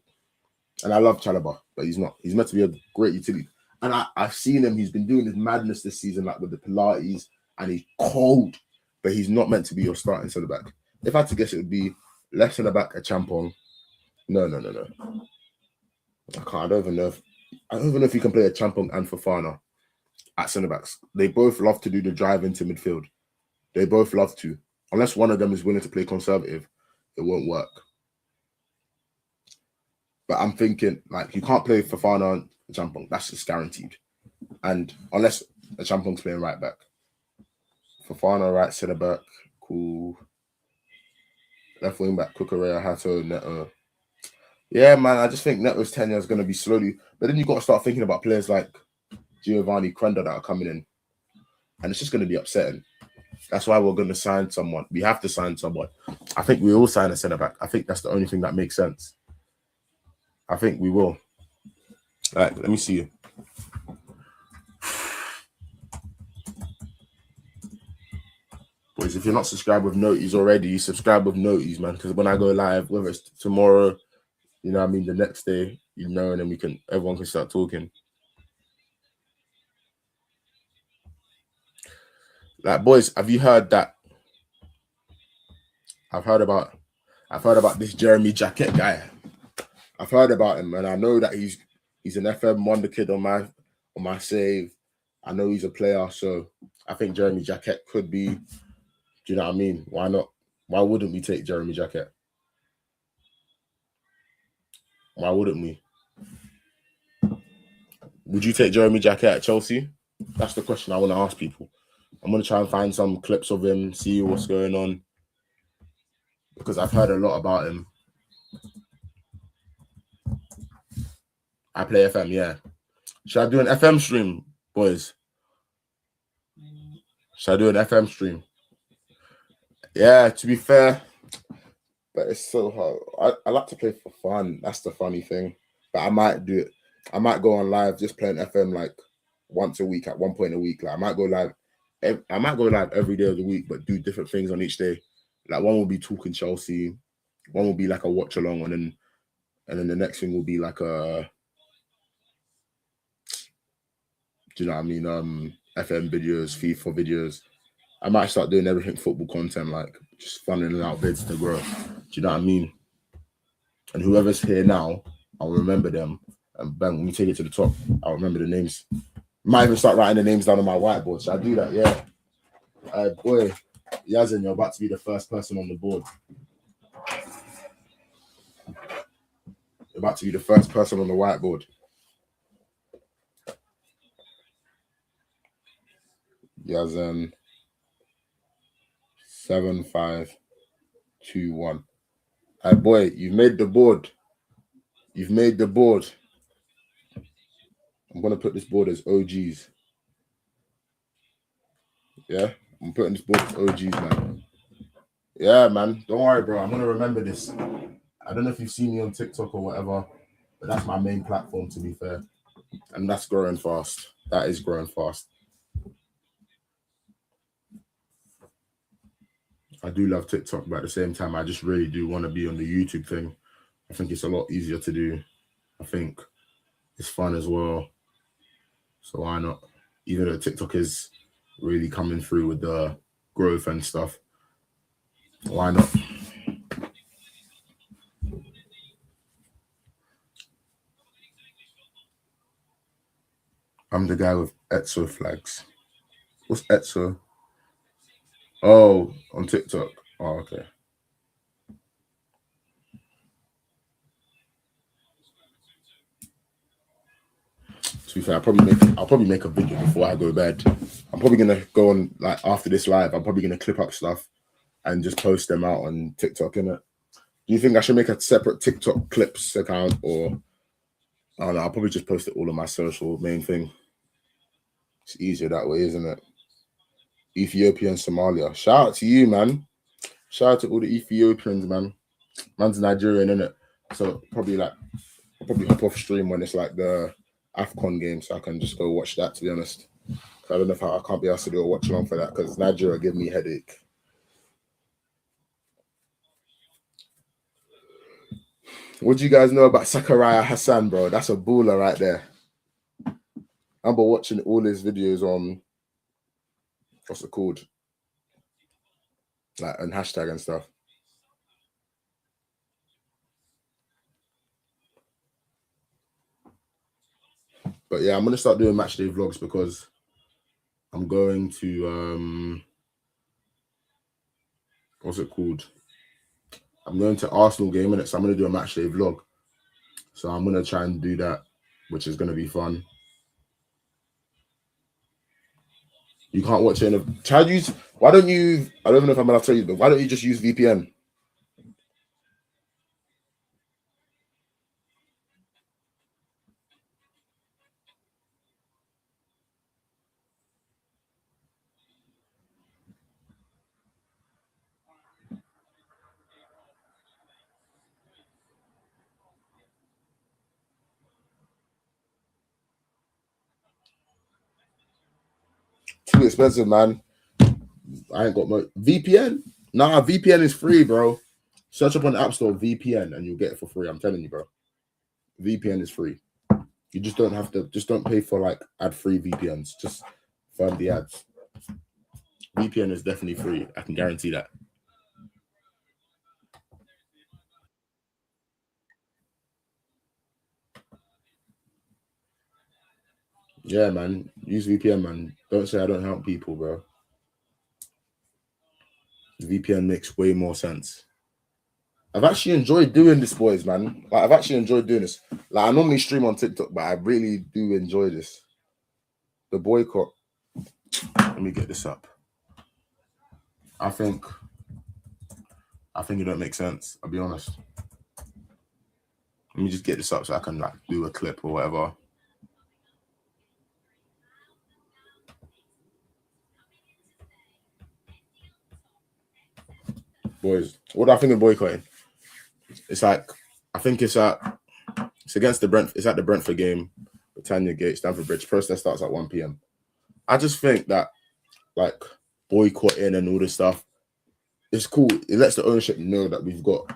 A: And I love Chalobah, but he's not. He's meant to be a great utility. And I've seen him. He's been doing his madness this season, like with the Pilates, and he's cold, but he's not meant to be your starting centre back. If I had to guess, it would be left centre back a Champong. No. I can't. I don't even know if you can play a Champong and Fofana at centre backs. They both love to do the drive into midfield. They both love to. Unless one of them is willing to play conservative, it won't work. But I'm thinking, like, you can't play Fofana and Champong. That's just guaranteed. And unless the Champong's playing right back. Fofana, right centre back. Cool. Left wing back, Kukurea, Hato, Neto. Yeah, man, I just think Neto's tenure is going to be slowly. But then you've got to start thinking about players like Giovanni Crenda that are coming in. And it's just going to be upsetting. That's why we're going to sign someone. We have to sign someone. I think we will sign a centre-back. I think that's the only thing that makes sense. I think we will. All right, let me see. Boys, if you're not subscribed with noties already, subscribe with noties, man. Because when I go live, whether it's tomorrow, you know what I mean, the next day, you know, and then everyone can start talking. Like, boys, have you heard that? I've heard about this Jeremy Jacket guy. I've heard about him, and I know that he's an FM wonder kid on my save. I know he's a player, so I think Jeremy Jacket could be. Do you know what I mean? Why not? Why wouldn't we take Jeremy Jacket? Why wouldn't we? Would you take Jeremy Jacket at Chelsea? That's the question I want to ask people. I'm going to try and find some clips of him, see what's going on, because I've heard a lot about him. I play FM, yeah. Should I do an FM stream, boys? Should I do an FM stream? Yeah, to be fair, but it's so hard. I like to play for fun. That's the funny thing. But I might do it. I might go on live just playing FM like once a week, at one point a week. Like I might go live every day of the week, but do different things on each day. Like one will be talking Chelsea, one will be like a watch along, and then the next thing will be like a, do you know what I mean? FM videos, FIFA videos. I might start doing everything football content, like just funneling out vids to grow. Do you know what I mean? And whoever's here now, I'll remember them. And bang, when we take it to the top, I'll remember the names. Might even start writing the names down on my whiteboard. Should I do that? Yeah. Boy, Yazin, you're about to be the first person on the board. You're about to be the first person on the whiteboard. Yazin, 7, 5, 2, 1. Hey boy, you've made the board. You've made the board. I'm gonna put this board as OGs. Yeah, I'm putting this board as OGs, man. Yeah, man. Don't worry, bro. I'm gonna remember this. I don't know if you've seen me on TikTok or whatever, but that's my main platform, to be fair. And that's growing fast. That is growing fast. I do love TikTok, but at the same time, I just really do want to be on the YouTube thing. I think it's a lot easier to do. I think it's fun as well. So why not? Even though TikTok is really coming through with the growth and stuff, why not? I'm the guy with Etso flags. What's Etso? Oh, on TikTok. Oh, okay. To be fair, I'll probably make a video before I go to bed. I'm probably gonna go on, like, after this live. I'm probably gonna clip up stuff and just post them out on TikTok, innit? Do you think I should make a separate TikTok clips account, or I don't know? I'll probably just post it all on my social main thing. It's easier that way, isn't it? Ethiopia and Somalia. Shout out to you, man. Shout out to all the Ethiopians, man. Man's Nigerian, innit? So probably I'll probably hop off stream when it's like the AFCON game, so I can just go watch that, to be honest. I don't know if I can't be asked to do a watch along for that, because Nigeria give me a headache. What do you guys know about Sakaraya Hassan, bro? That's a baller right there. I remember watching all his videos on, what's it called? Like, and hashtag and stuff. But yeah, I'm going to start doing matchday vlogs because I'm going to, what's it called? I'm going to Arsenal game, and so I'm going to do a matchday vlog. So I'm going to try and do that, which is going to be fun. You can't watch it why don't you, I don't know if I'm going to tell you, but why don't you just use VPN? Too expensive, man. I ain't got no VPN. Nah, VPN is free, bro. Search up on the App Store VPN and you'll get it for free. I'm telling you, bro. VPN is free. You just don't pay for like ad-free VPNs. Just fund the ads. VPN is definitely free. I can guarantee that. Yeah, man. Use VPN, man. Don't say I don't help people, bro. VPN makes way more sense. I've actually enjoyed doing this, boys, man. Like, I've actually enjoyed doing this. Like, I normally stream on TikTok, but I really do enjoy this. The boycott. Let me get this up. I think it don't make sense. I'll be honest. Let me just get this up so I can like do a clip or whatever. Boys, what do I think of boycotting? It's like, I think it's against the Brentford. It's at the Brentford game, Britannia Gate, Stamford Bridge. Protest starts at 1 p.m. I just think that like boycotting and all this stuff, it's cool. It lets the ownership know that we've got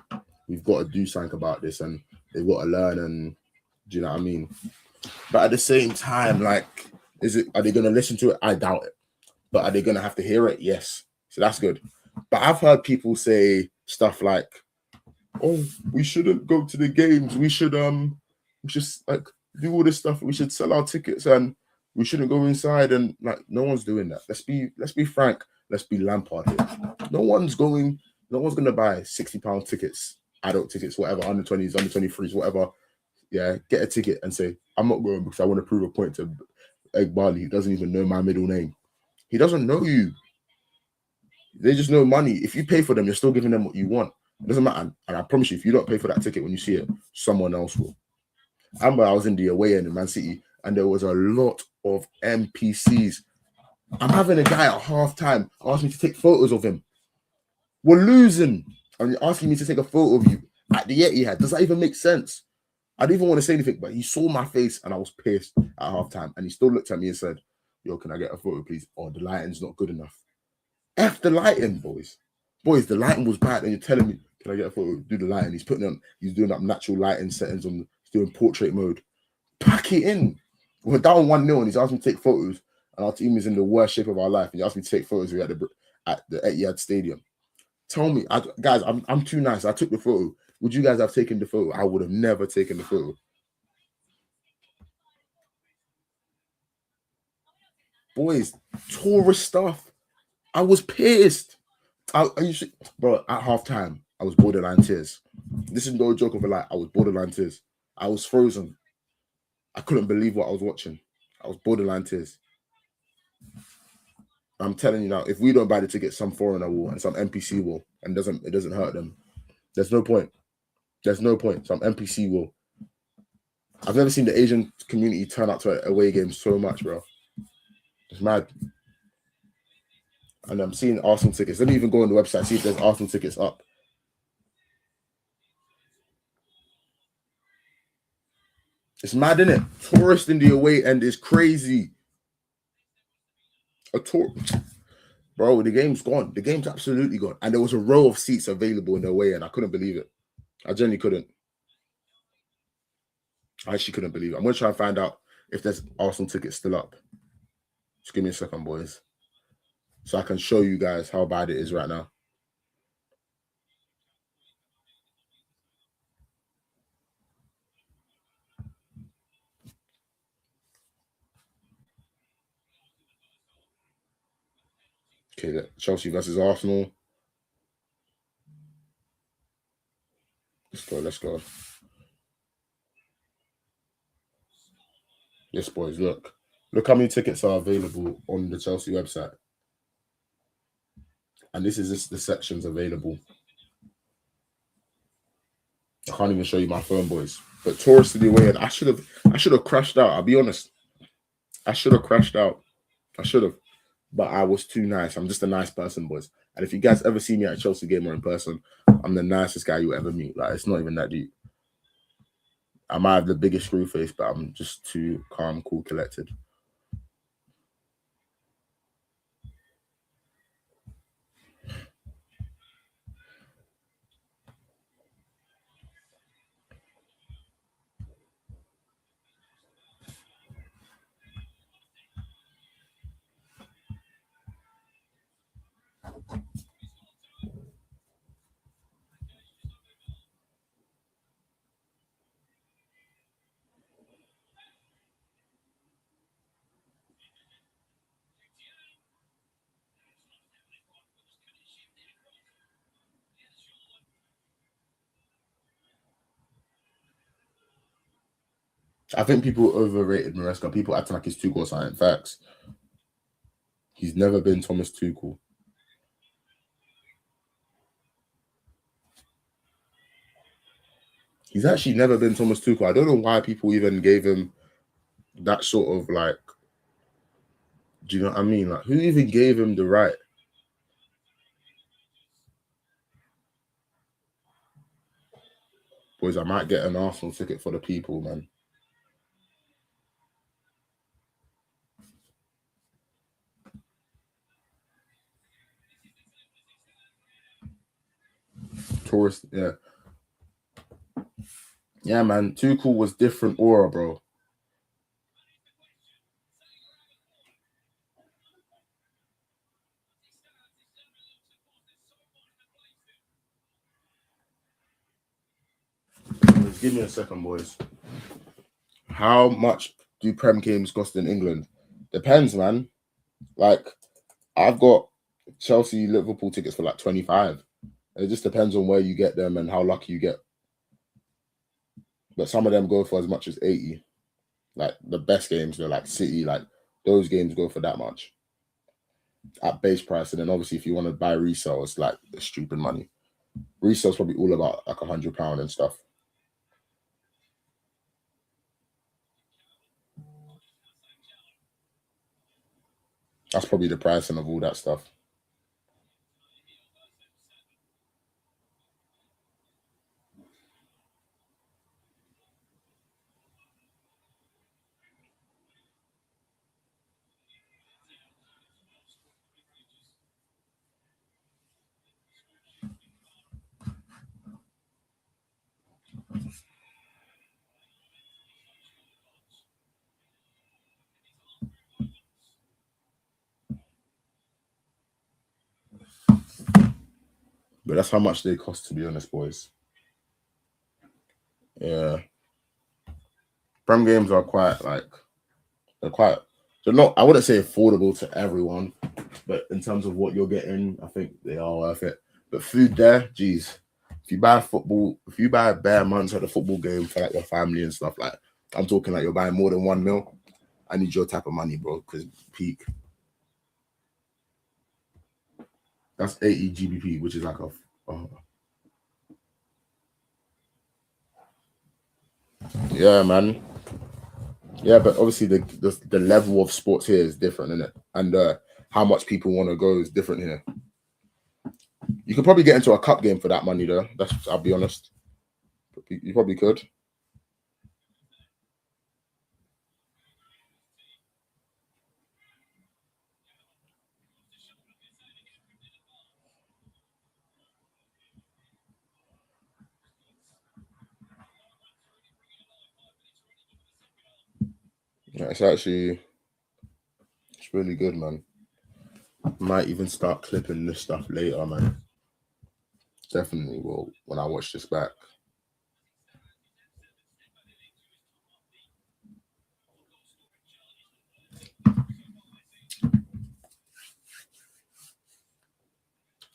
A: to do something about this, and they've got to learn. And do you know what I mean? But at the same time, like, are they going to listen to it? I doubt it. But are they going to have to hear it? Yes. So that's good. But I've heard people say stuff like, "Oh, we shouldn't go to the games. We should like do all this stuff. We should sell our tickets and we shouldn't go inside." And like, no one's doing that. Let's be frank. let's be Lampard here. No one's going to buy £60 tickets, adult tickets, whatever, under 20s, under 23s, whatever. Yeah, get a ticket and say, I'm not going because I want to prove a point to Egg Barley, who doesn't even know my middle name. He doesn't know you. They just know money. If you pay for them, you're still giving them what you want. It doesn't matter. And I promise you, if you don't pay for that ticket when you see it, someone else will. I remember I was in the away end in Man City, and there was a lot of NPCs. I'm having a guy at halftime ask me to take photos of him. We're losing, and you're asking me to take a photo of you at the Etihad. Does that even make sense? I didn't even want to say anything, but he saw my face, and I was pissed at halftime. And he still looked at me and said, "Yo, can I get a photo, please?" Oh, the lighting's not good enough. F the lighting, boys. Boys, the lighting was bad, and you're telling me, "Can I get a photo?" Do the lighting. He's doing up natural lighting settings on. He's doing portrait mode. Pack it in. We're down 1-0, and he's asked me to take photos. And our team is in the worst shape of our life. And he asked me to take photos at the Etihad Stadium. Tell me, guys, I'm too nice. I took the photo. Would you guys have taken the photo? I would have never taken the photo. Boys, tourist stuff. I was pissed. Bro, at halftime, I was borderline tears. This is no joke of a lie. I was borderline tears. I was frozen. I couldn't believe what I was watching. I was borderline tears. I'm telling you now, if we don't buy the ticket, some foreigner will and some NPC will, and it doesn't hurt them. There's no point. There's no point. Some NPC will. I've never seen the Asian community turn up to away games so much, bro. It's mad. And I'm seeing Arsenal tickets. Let me even go on the website, see if there's Arsenal tickets up. It's mad, isn't it? Tourist in the away end is crazy. Bro, the game's gone. The game's absolutely gone. And there was a row of seats available in the away end. I couldn't believe it. I genuinely couldn't. I actually couldn't believe it. I'm going to try and find out if there's Arsenal tickets still up. Just give me a second, boys. So I can show you guys how bad it is right now. Okay, Chelsea versus Arsenal. Let's go. Yes, boys, look. Look how many tickets are available on the Chelsea website. And this is just the sections available. I can't even show you my phone, boys. But tourists to the away, and I should have crashed out. I'll be honest. I should have crashed out. I should have. But I was too nice. I'm just a nice person, boys. And if you guys ever see me at a Chelsea game or in person, I'm the nicest guy you ever meet. Like, it's not even that deep. I might have the biggest screw face, but I'm just too calm, cool, collected. I think people overrated Maresca. People acting like he's Tuchel signing. Facts. He's never been Thomas Tuchel. He's actually never been Thomas Tuchel. I don't know why people even gave him that sort of like. Do you know what I mean? Like, who even gave him the right? Boys, I might get an Arsenal ticket for the people, man. Tourist, yeah. Yeah, man. Tuchel was different aura, bro. Give me a second, boys. How much do Prem games cost in England? Depends, man. Like, I've got Chelsea, Liverpool tickets for like 25. It just depends on where you get them and how lucky you get. But some of them go for as much as 80. Like the best games, they're like City, like those games go for that much at base price. And then obviously if you want to buy resale, it's like stupid money. Resale's probably all about like £100 and stuff. That's probably the pricing of all that stuff. But that's how much they cost, to be honest, boys. Yeah. Prem games are they're not, I wouldn't say affordable to everyone, but in terms of what you're getting, I think they are worth it. But food there, geez, if you buy bare months at a football game for like your family and stuff, like I'm talking like you're buying more than 1 mil, I need your type of money, bro, because peak. That's 80 GBP, which is like yeah, man. Yeah, but obviously the level of sports here is different, isn't it? And how much people want to go is different here. You could probably get into a cup game for that money, though. I'll be honest. You probably could. Yeah, it's really good, man. Might even start clipping this stuff later, man. Definitely will when I watch this back.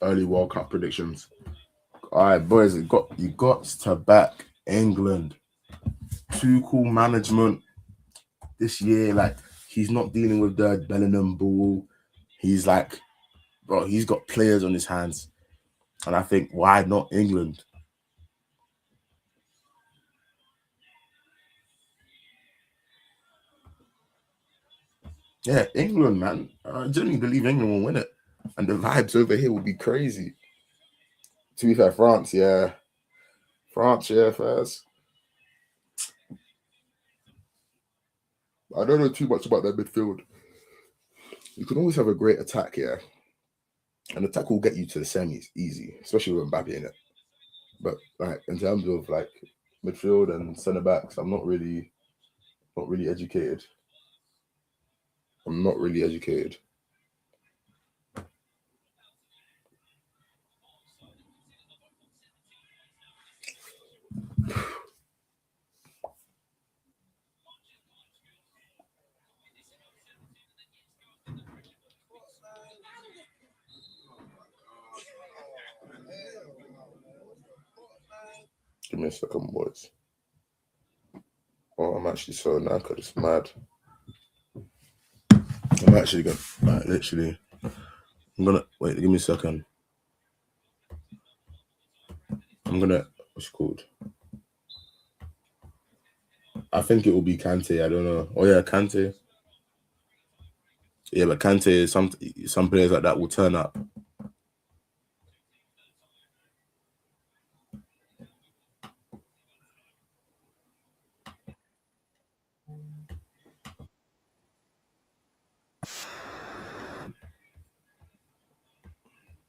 A: Early World Cup predictions. All right, boys, you got to back England. Tuchel management this year, like he's not dealing with the Bellingham ball. He's like, bro, he's got players on his hands. And I think, why not England? Yeah, England, man. I genuinely believe England will win it. And the vibes over here will be crazy. To be fair, France, yeah. France, yeah, first. I don't know too much about their midfield. You can always have a great attack here. An attack will get you to the semis easy, especially with Mbappe in it. But like in terms of like midfield and centre backs, I'm not really educated. I'm not really educated. Give me a second, boys. Oh, I'm actually so knackered. It's mad. I'm actually gonna like literally. I'm gonna wait. Give me a second. I'm gonna. What's it called? I think it will be Kante. I don't know. Oh yeah, Kante. Yeah, but Kante is some players like that will turn up.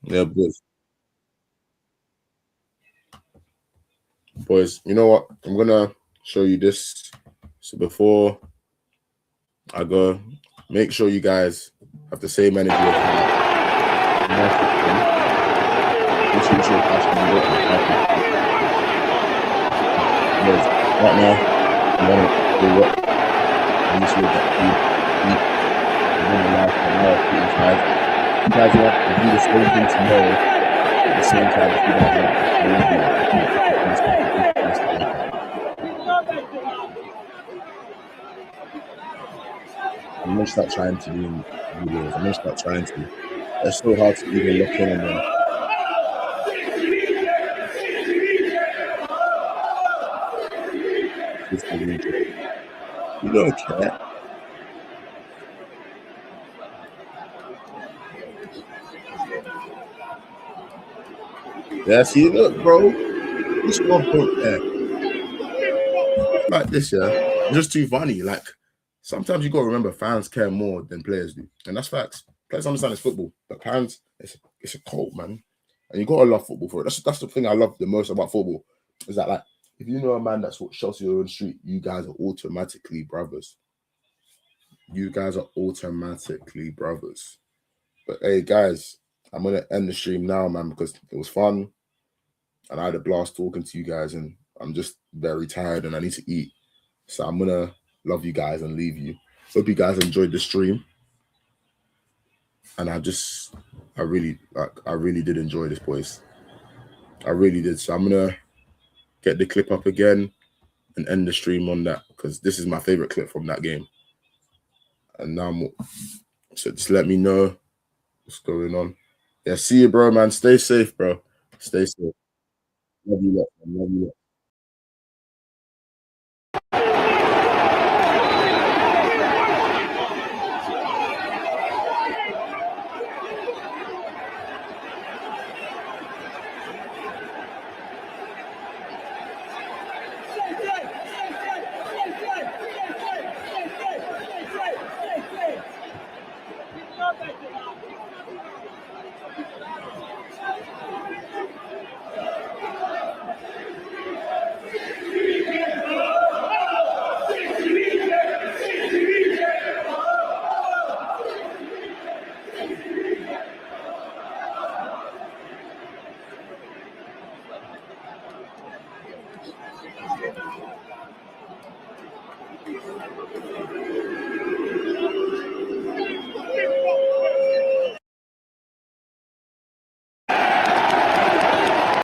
A: Yeah, boys. You know what? I'm gonna show you this. So before I go, make sure you guys have the same energy. Right now, I'm gonna do what? I'm just looking at you. I'm gonna last an hour 45. You guys want to do the same thing tomorrow at the same time if you guys want. I won't do that. I'm gonna start trying to do videos. I'm gonna start trying to. It's so hard to even look in on them. You don't care. Yeah, see, look, bro. This one don't care. Like this, yeah. It's just too funny. Like, sometimes you gotta remember fans care more than players do. And that's facts. Players understand it's football, but fans, it's a cult, man. And you gotta love football for it. That's the thing I love the most about football. Is that, like, if you know a man that's what Chelsea your own street, you guys are automatically brothers. You guys are automatically brothers. But hey, guys, I'm gonna end the stream now, man, because it was fun. And I had a blast talking to you guys, and I'm just very tired and I need to eat. So I'm gonna love you guys and leave you. Hope you guys enjoyed the stream. And I really did enjoy this, boys. I really did. So I'm gonna get the clip up again and end the stream on that, because this is my favorite clip from that game. And now so just let me know what's going on. Yeah, see you, bro, man. Stay safe, bro. Stay safe. Love you lot, man. Love you lot.